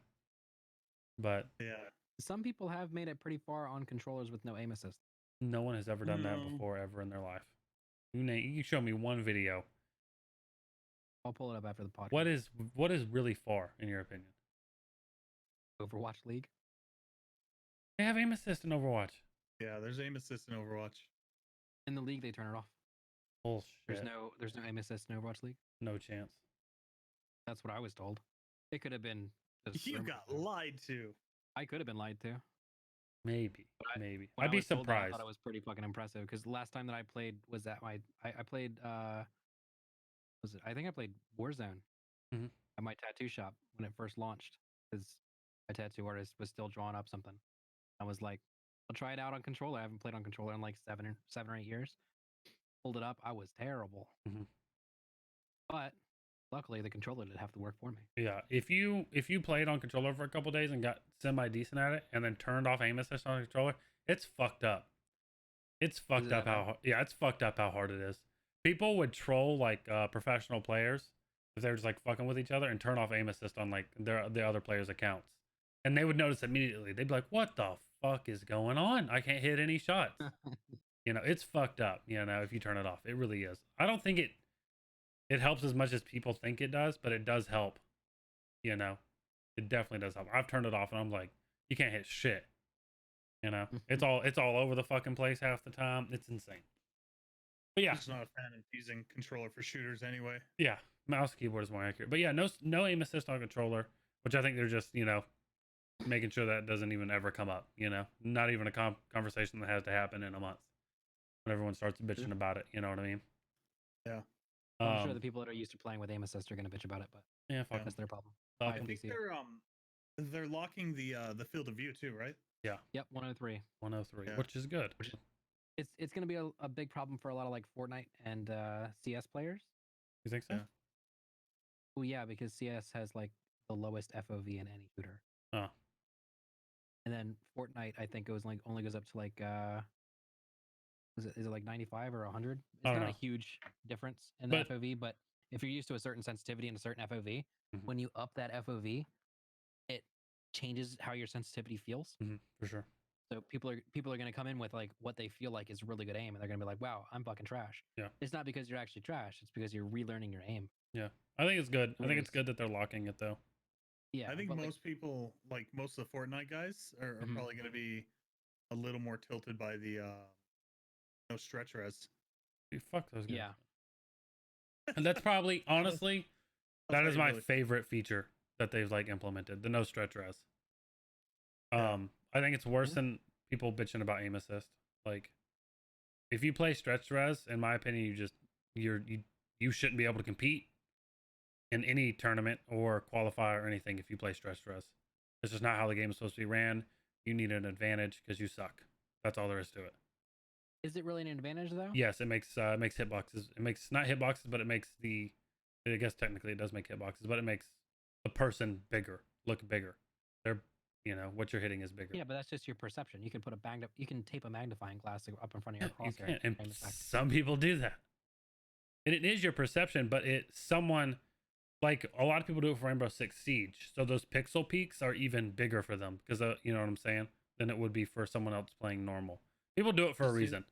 But Yeah. Some people have made it pretty far on controllers with no aim assist. no one has ever done that No. before ever in their life. You can show me one video. I'll pull it up after the podcast. What is really far in your opinion? Overwatch League? They have aim assist in Overwatch. Yeah, there's aim assist in Overwatch. In the league, they turn it off. Bullshit. There's no aim assist in Overwatch League. No chance. That's what I was told. It could have been. just You rumors, got though. lied to. I could have been lied to. Maybe. When I'd I be was told that, I surprised. thought it was pretty fucking impressive because the last time that I played was at I played I think I played Warzone at my tattoo shop when it first launched because my tattoo artist was still drawing up something. I was like, I'll try it out on controller. I haven't played on controller in like 7 or 8 years. Pulled it up. I was terrible. But luckily the controller did have to work for me. Yeah, if you played on controller for a couple days and got semi decent at it, and then turned off aim assist on controller, it's fucked up. It's fucked up it's fucked up how hard it is. People would troll like professional players if they were just like fucking with each other and turn off aim assist on like the other players' accounts, and they would notice immediately. They'd be like, "What the fuck is going on? I can't hit any shots." You know, it's fucked up, you know, if you turn it off. It really is. I don't think it helps as much as people think it does, but it does help. You know, it definitely does help. I've turned it off and I'm like, you can't hit shit. You know, it's all over the fucking place half the time. It's insane. But yeah, I'm just not a fan of using controller for shooters anyway. yeah, mouse keyboard is more accurate. But yeah, no aim assist on controller, which I think they're just, you know, making sure that doesn't even ever come up. You know, not even a conversation that has to happen in a month when everyone starts bitching about it. You know what I mean? Yeah. I'm sure the people that are used to playing with aim assist are going to bitch about it, but yeah, fuck that's their problem. Fuck I 'em. think they're locking the field of view too, right? Yeah. Yep, 103. 103, Yeah. which is good. It's going to be a big problem for a lot of like Fortnite and CS players. You think so? Yeah. Well, yeah, because CS has like the lowest FOV in any shooter. Oh. And then Fortnite, I think it was like only goes up to like is it like 95 or 100? It's I don't not a know. huge difference in the But- FOV, but if you're used to a certain sensitivity and a certain FOV, Mhm. when you up that FOV, it changes how your sensitivity feels. For sure. So people are going to come in with like what they feel like is really good aim, and they're going to be like, "Wow, I'm fucking trash." Yeah. It's not because you're actually trash; it's because you're relearning your aim. Yeah, I think it's good. I think it's Whereas- good that they're locking it though. Yeah, I think but, like, most people, like most of the Fortnite guys, are Mhm. probably going to be a little more tilted by the no stretch res. Dude, fuck those guys. yeah, And that's probably honestly that That's is how you my really- favorite feature that they've like implemented. The no stretch res. Yeah. I think it's worse Mhm. than people bitching about aim assist. Like, if you play stretch res, in my opinion, you shouldn't be able to compete in any tournament or qualify or anything if you play stretch res. It's just not how the game is supposed to be ran. You need an advantage because you suck. That's all there is to it. is it really an advantage though? Yes, it makes hitboxes. It makes not hitboxes, but it makes the. I guess technically it does make hitboxes, but it makes the person bigger, look bigger. They're, you know, what you're hitting is bigger. Yeah, but that's just your perception. You can put you can tape a magnifying glass up in front of your You crosshair. can't, and frame the fact. some people do that. And it is your perception, but someone like a lot of people do it for Rainbow Six Siege. So those pixel peaks are even bigger for them because you know what I'm saying, than it would be for someone else playing normal. People do it for a Just reason.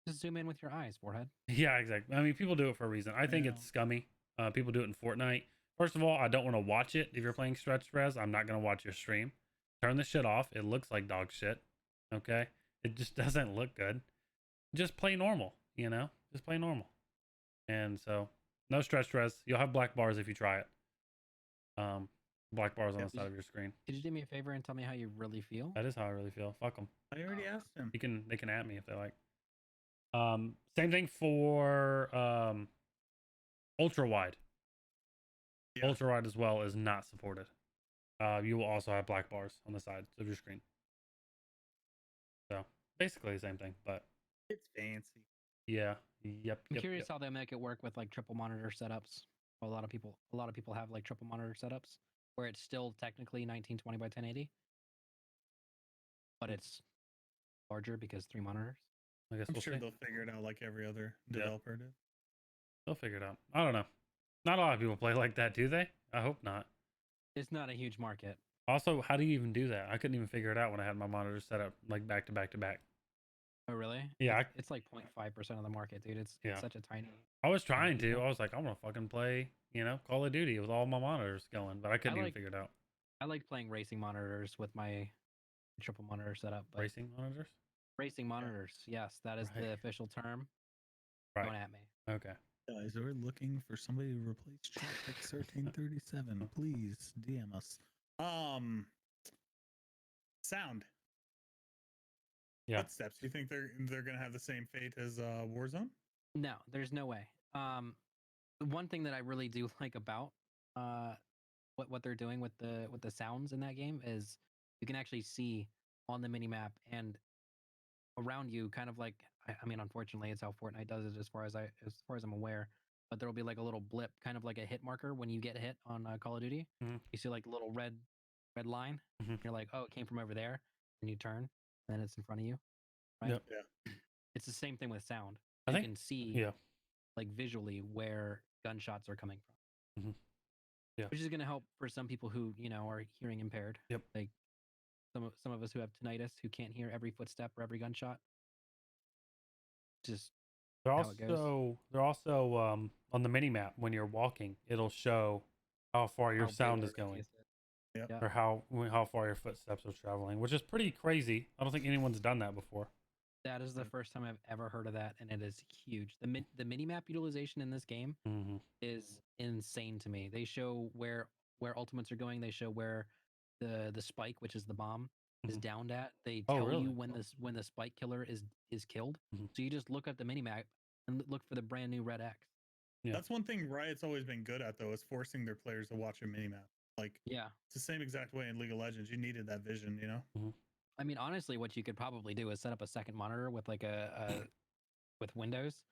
Just zoom in with your eyes, forehead. Yeah, exactly. I mean, people do it for a reason. I think Yeah. it's scummy. People do it in Fortnite. First of all, I don't want to watch it. If you're playing stretch res, I'm not going to watch your stream. Turn the shit off. It looks like dog shit. Okay? It just doesn't look good. Just play normal, you know? Just play normal. And so, no stretch res. You'll have black bars if you try it. Black bars on Yeah. the side of your screen. Could you do me a favor and tell me how you really feel? That is how I really feel. Fuck them. I already asked him. They can at me if they like. Same thing for ultra wide. Yeah. Ultra wide as well is not supported. You will also have black bars on the sides of your screen. So basically the same thing, but It's fancy. yeah, yep. I'm curious how they make it work with like triple monitor setups. Well, a lot of people have like triple monitor setups where it's still technically 1920 by 1080, but it's larger because 3 monitors. I guess I'm we'll sure see. they'll figure it out like every other Yeah. developer did. They'll figure it out. I don't know. Not a lot of people play like that, do they? I hope not. It's not a huge market. Also, how do you even do that? I couldn't even figure it out when I had my monitors set up like back to back to back. Oh, really? Yeah, It's like 0.5% of the market, dude. It's Yeah. such a tiny. I was trying to. people. I was like, I'm gonna fucking play, you know, Call of Duty with all my monitors going, but I couldn't even like- figure it out. I like playing racing monitors with my triple monitor setup. But Racing monitors? racing monitors, yes, that is Right. the official term. Right. Don't at me. Okay. Guys, we're looking for somebody to replace Traffic 1337. Please DM us. Sound. Yeah. Footsteps. You think they're gonna have the same fate as Warzone? No, there's no way. The one thing that I really do like about what they're doing with the sounds in that game is you can actually see on the mini map and around you, kind of like I mean, unfortunately, it's how Fortnite does it as far as I'm aware. But there will be like a little blip, kind of like a hit marker when you get hit on Call of Duty. Mhm. You see like a little red line. Mhm. You're like, oh, it came from over there, and you turn, and then it's in front of you. Right? Yep. Yeah. It's the same thing with sound. I You think- can see Yeah. like visually where gunshots are coming from. Mhm. Yeah. Which is going to help for some people who, you know, are hearing impaired. Yep. Like some of us who have tinnitus who can't hear every footstep or every gunshot. just They're how it goes. also on the mini map when you're walking, it'll show how far your how sound big is the going radius is. Yep. Yeah. or how far your footsteps are traveling, which is pretty crazy. I don't think anyone's done that before. That is the first time I've ever heard of that, and it is huge. The mini map utilization in this game Mm-hmm. is insane to me. They show where ultimates are going. They show where the spike, which is the bomb, is Mhm. downed at. They Oh, tell really? you when the spike killer is killed. Mhm. So you just look at the mini map and look for the brand new red X. Yeah. That's one thing Riot's always been good at, though, is forcing their players to watch a minimap. Like, Yeah. it's the same exact way in League of Legends. You needed that vision, you know? I mean, honestly, what you could probably do is set up a second monitor with like a with Windows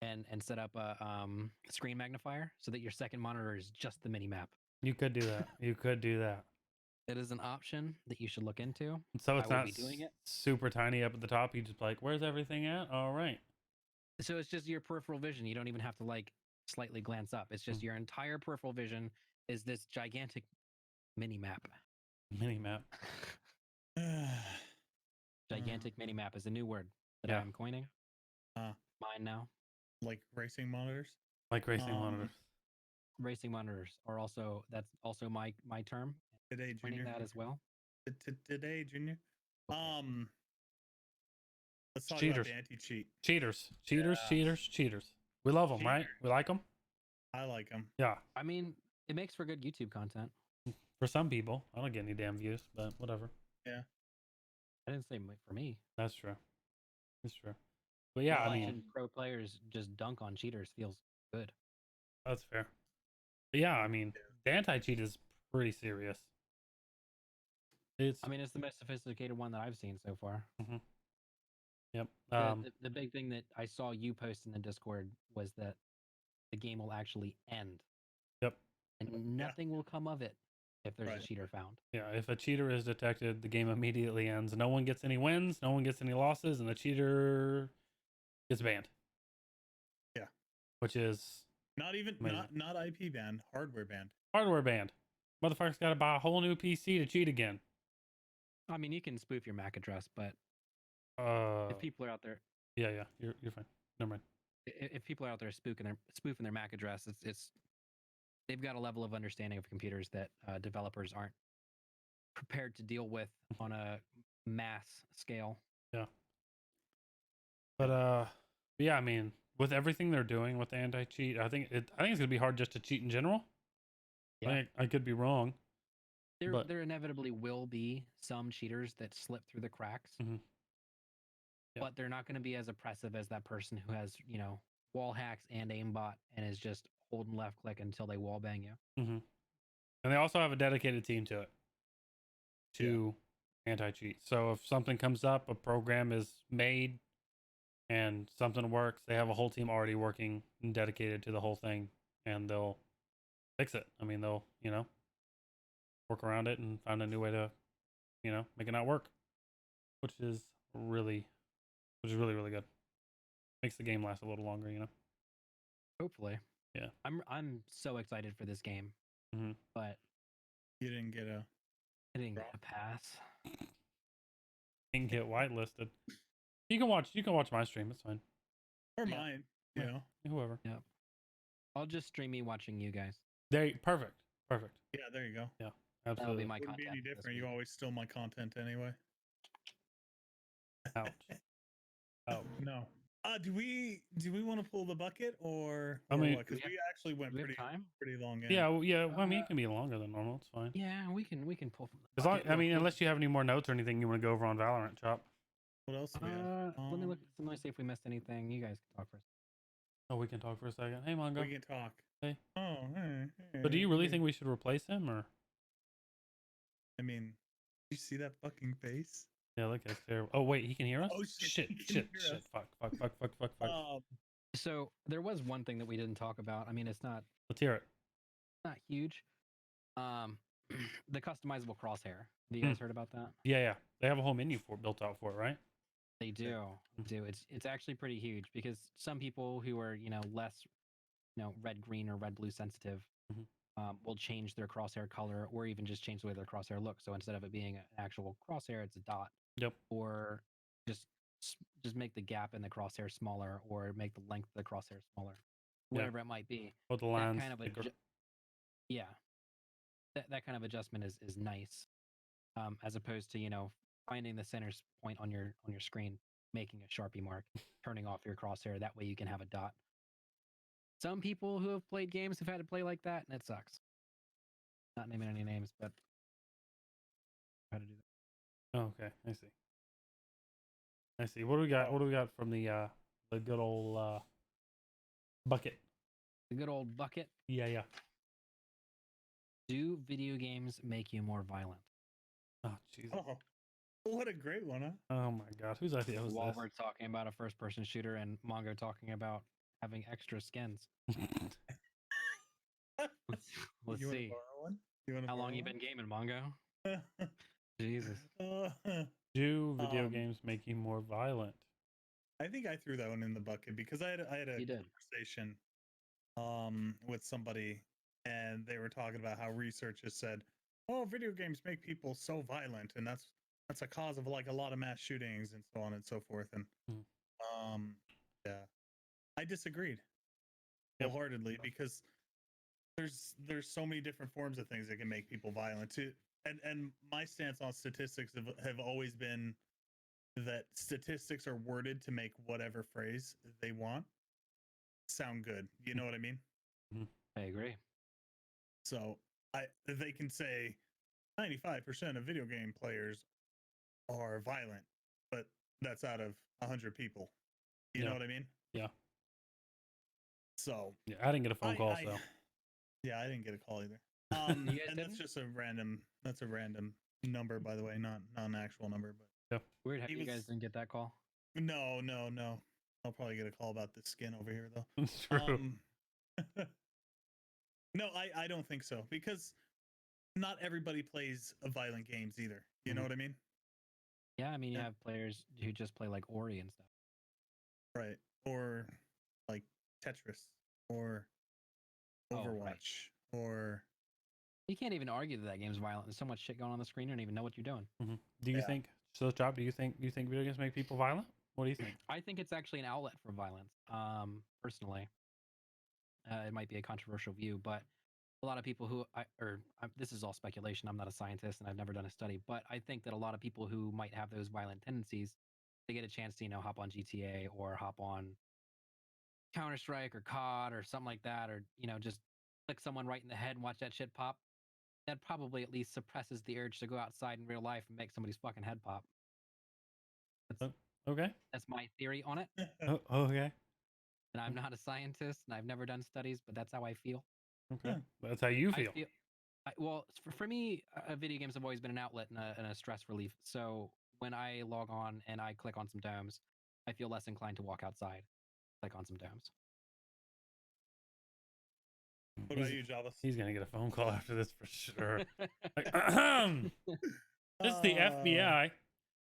and set up a screen magnifier so that your second monitor is just the mini map. You could do that. You could do that. It is an option that you should look into. So I it's will not be doing it. super tiny up at the top. You just be like, where's everything at? All right. So it's just your peripheral vision. You don't even have to like slightly glance up. It's just your entire peripheral vision is this gigantic mini map. Mini map. Gigantic mini map is a new word that Yeah. I am coining. Mine now. Like racing monitors. Like racing monitors. Racing monitors are also my term. Today, Coining Junior. that as well. Today, Junior. Okay. Let's talk Cheaters. about the anti-cheat. Cheaters. Yeah. Cheaters. We love them, right? We like them. I like them. Yeah. I mean, it makes for good YouTube content. For some people, I don't get any damn views, but whatever. Yeah. I didn't say for me. That's true. That's true. But yeah, I mean, Watching pro players just dunk on cheaters feels good. that's fair. But yeah, I mean, the anti-cheat is pretty serious. It's. I mean, it's the most sophisticated one that I've seen so far. Yep. The big thing that I saw you post in the Discord was that the game will actually end. Yep. And nothing will come of it if there's Right. a cheater found. Yeah, if a cheater is detected, the game immediately ends. No one gets any wins, no one gets any losses, and the cheater gets banned. Yeah. Which is Not even amazing. not IP banned, hardware banned. Hardware banned. Motherfucker's got to buy a whole new PC to cheat again. I mean, you can spoof your MAC address, but if people are out there, yeah, you're fine. Never mind. if people are out there spoofing their MAC address, it's they've got a level of understanding of computers that developers aren't prepared to deal with on a mass scale. Yeah. But yeah, I mean, with everything they're doing with the anti-cheat, I think it's gonna be hard just to cheat in general. Yeah. I could be wrong. There inevitably will be some cheaters that slip through the cracks, Yeah. but they're not going to be as oppressive as that person who has, wall hacks and aimbot and is just holding left click until they wall bang you. And they also have a dedicated team to it, to anti-cheat. So if something comes up, a program is made and something works, they have a whole team already working and dedicated to the whole thing, and they'll fix it. I mean, they'll, work around it and find a new way to, make it not work, which is really, really good. Makes the game last a little longer, Hopefully. Yeah. I'm so excited for this game, but You didn't get I didn't get a pass. Can get whitelisted. You can watch my stream. It's fine. or Yeah. mine, Whoever. Yeah. I'll just stream me watching you guys. Perfect. Yeah, there you go. Yeah, That'll absolutely. be my Wouldn't be content. any this different. You week. always steal my content anyway. Ouch. Oh No. Do we want to pull the bucket or I mean, what? Because we actually went Do we have pretty time? long. In. yeah. I mean, it can be longer than normal. It's fine. Yeah, we can pull from the As long, bucket I real mean, quick. unless you have any more notes or anything you want to go over on Valorant, Chop. What else do we have? Let me see if we missed anything. You guys can talk first. Oh, we can talk for a second. Hey, Mongo. We can talk. Hey. Oh, hey. But do you really think we should replace him, or? I mean, you see that fucking face? Yeah, look, that's terrible. Oh wait, he can hear us. Oh, shit, he can hear us. Fuck. So there was one thing that we didn't talk about. I mean, it's not Let's hear it. huge. The customizable crosshair. Have you guys heard about that? Yeah. They have a whole menu built out for it, right? They do. It's actually pretty huge because some people who are less red green or red blue sensitive will change their crosshair color or even just change the way their crosshair looks. So instead of it being an actual crosshair, it's a dot. Yep. Or just just make the gap in the crosshair smaller, or make the length of the crosshair smaller, Yeah. whatever it might be. Or the That lines kind of thicker. yeah, that kind of adjustment is nice, as opposed to finding the center point on your screen, making a Sharpie mark, turning off your crosshair. That way you can have a dot. Some people who have played games have had to play like that, and it sucks. Not naming any names, but how to do that. Oh, okay, I see. I see. What do we got? What do we got from the good old bucket? The good old bucket. Yeah. Do video games make you more violent? Oh, Jesus. Oh, what a great one, huh? Oh my God, whose idea was While this? we're talking about a first-person shooter and Mongo talking about having extra skins. Let's You wanna see. borrow one? You wanna How long borrow you been gaming, Mongo? Jesus. one? Do video Um, games make you more violent? I think I threw that one in the bucket because I had a You did. conversation with somebody, and they were talking about how research has said, oh, video games make people so violent, and that's a cause of like a lot of mass shootings and so on and so forth. And Hmm. yeah, I disagreed Yep. wholeheartedly because there's so many different forms of things that can make people violent too. And my stance on statistics have always been that statistics are worded to make whatever phrase they want sound good. You know what I mean? I agree. So they can say 95% of video game players are violent, but that's out of 100 people. You know Yeah. what I mean? Yeah. So Yeah, I didn't get a phone call, so yeah, I didn't get a call either. You guys And didn't? that's just a random number, by the way, not an actual number. But Weird how he you guys was- didn't get that call. no. I'll probably get a call about this skin over here though. it's true. No, I don't think so because not everybody plays violent games either. You know Mhm. what I mean? Yeah, I mean, you Yeah. have players who just play like Ori and stuff. Right. Or like Tetris or Oh, right. Overwatch or You can't even argue that game's violent. There's so much shit going on the screen, you don't even know what you're doing. Do you Yeah. think so? Chop? Do you think video games make people violent? What do you think? I think it's actually an outlet for violence. Personally, it might be a controversial view, but a lot of people who this is all speculation. I'm not a scientist and I've never done a study, but I think that a lot of people who might have those violent tendencies, they get a chance to hop on GTA or hop on Counter-Strike or COD or something like that, or just click someone right in the head and watch that shit pop. That probably at least suppresses the urge to go outside in real life and make somebody's fucking head pop. Okay. That's my theory on it. Oh, okay. And I'm not a scientist and I've never done studies, but that's how I feel. Okay. That's how you feel. Well, for me, video games have always been an outlet and a stress relief. So when I log on and I click on some domes, I feel less inclined to walk outside, click on some domes. what about you, Javas? He's gonna get a phone call after this for sure. Like, this is the FBI,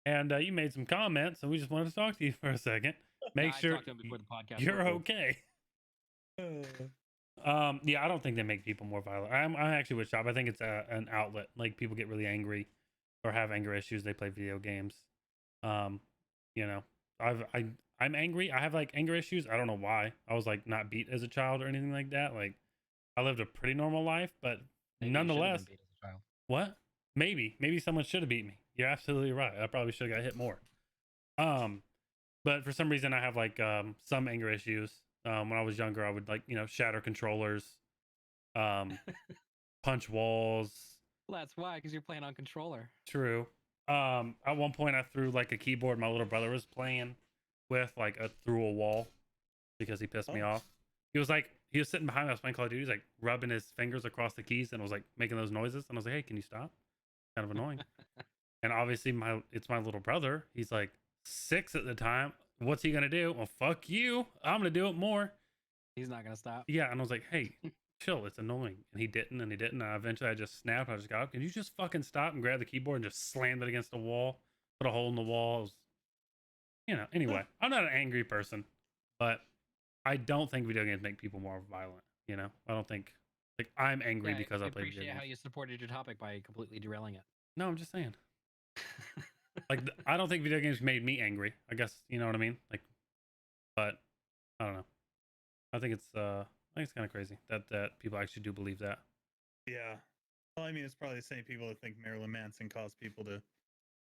and you made some comments, and we just wanted to talk to you for a second. Make I sure talked to him before the podcast. you're We're cool. okay. Yeah, I don't think they make people more violent. I'm actually with Chop. I think it's an outlet. Like people get really angry or have anger issues. They play video games. You know, I'm angry. I have like anger issues. I don't know why. I was like not beat as a child or anything like that. Like I lived a pretty normal life, but Maybe you should've been nonetheless, beat as a child. what? Maybe someone should have beat me. You're absolutely right. I probably should have got hit more. But for some reason I have like some anger issues. When I was younger, I would like, shatter controllers, punch walls. Well, that's why, because you're playing on controller. True. At one point I threw like a keyboard my little brother was playing with through a wall because he pissed me off. He was sitting behind me. I was playing Call of Duty. He's like rubbing his fingers across the keys and was like making those noises. And I was like, hey, can you stop? Kind of annoying. And obviously it's my little brother. He's like 6 at the time. What's he gonna do? Well, fuck you. I'm gonna do it more. He's not gonna stop. Yeah, and I was like, hey, chill. It's annoying. And he didn't. And eventually I just snapped. I just got up. Can you just fucking stop and grab the keyboard and just slammed it against the wall? Put a hole in the wall. It was, anyway, I'm not an angry person, but I don't think video games make people more violent. I don't think I'm angry because I play video appreciate games. how you supported your topic by completely derailing it. No, I'm just saying. Like I don't think video games made me angry. I guess you know what I mean. Like, but I don't know. I think it's kind of crazy that people actually do believe that. Yeah. Well, I mean, it's probably the same people that think Marilyn Manson caused people to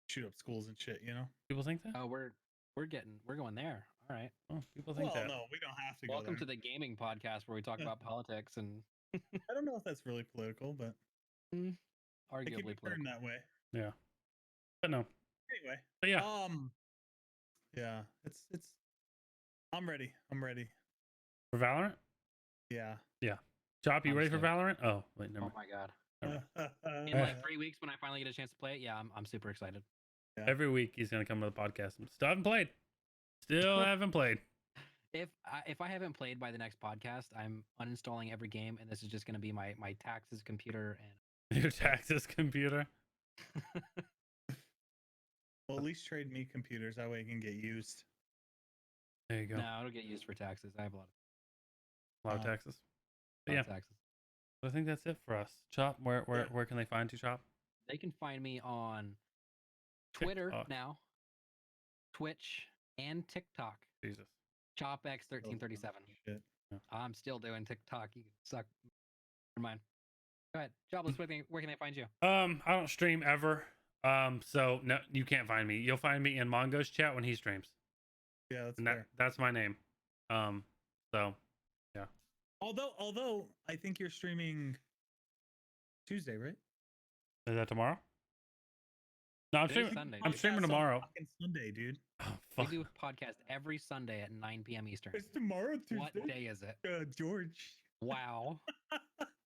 shoot up schools and shit. You know. People think that. Oh, we're going there. All right. Oh, people think Well, that. no, we don't have to go Welcome there. to the gaming podcast where we talk about politics and I don't know if that's really political, but it can arguably be political. turned that way. Yeah, but no. Anyway. But yeah. Yeah. It's. I'm ready. I'm ready. For Valorant. Yeah. Chop, you I'm ready for stoked. Valorant? Oh wait, never Oh mind. my god! Alright. In like 3 weeks when I finally get a chance to play it, yeah, I'm super excited. Yeah. Every week he's gonna come to the podcast. Still haven't played. Still haven't played. If I haven't played by the next podcast, I'm uninstalling every game, and this is just going to be my taxes computer. And Your taxes computer. Well, at least trade me computers. That way it can get used. There you go. no, it'll get used for taxes. I have a lot A lot of taxes. But of yeah, taxes. I think that's it for us. Chop, where can they find you, Chop? They can find me on Twitter TikTok. now, Twitch, and TikTok. Jesus. ChopX1337. Shit. I'm still doing TikTok. You can suck. Never mind. Go ahead. Jobless, where can they find you? I don't stream ever. So no, you can't find me. You'll find me in Mongo's chat when he streams. Yeah, that's And fair. that's my name. So Although I think you're streaming Tuesday, right? is that tomorrow? No, I'm Today's streaming. Sunday, I'm dude. streaming Podcast on tomorrow. fucking Sunday, dude. Oh, We fuck. do a podcast every Sunday at 9 p.m. Eastern. It's tomorrow, Tuesday. What day is it? George. Wow.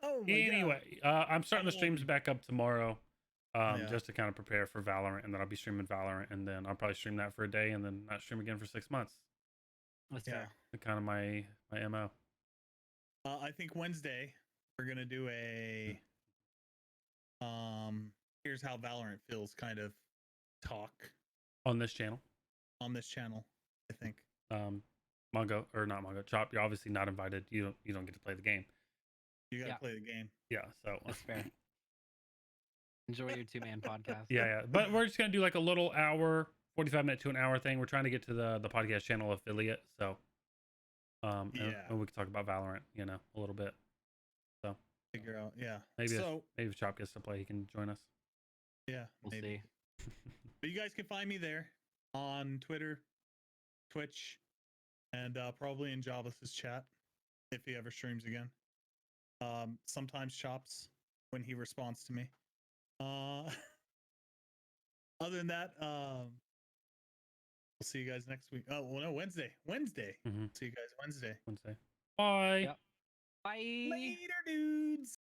Oh my Anyway, I'm starting the streams back up tomorrow. Yeah. Just to kind of prepare for Valorant, and then I'll be streaming Valorant, and then I'll probably stream that for a day, and then not stream again for 6 months. That's Yeah. fair. Kind of my MO. I think Wednesday we're gonna do a here's how Valorant feels kind of talk On this channel. on this channel. I think. Mongo or not Mongo, Chop, you're obviously not invited. You don't get to play the game. You gotta Yeah. play the game. Yeah, so That's fair. Enjoy your 2-man podcast. yeah. But we're just gonna do like a little hour, 45-minute to an hour thing. We're trying to get to the podcast channel affiliate, so and Yeah. we can talk about Valorant, a little bit. So Figure out. Yeah. maybe So if Chop gets to play, he can join us. yeah. We'll maybe. see. But you guys can find me there on Twitter, Twitch, and probably in Jobless's chat if he ever streams again. Sometimes Chops when he responds to me. Other than that, we'll see you guys next week. Oh, well, no, Wednesday. Mhm. See you guys Wednesday. Wednesday. Bye. Yep. Bye. Later, dudes.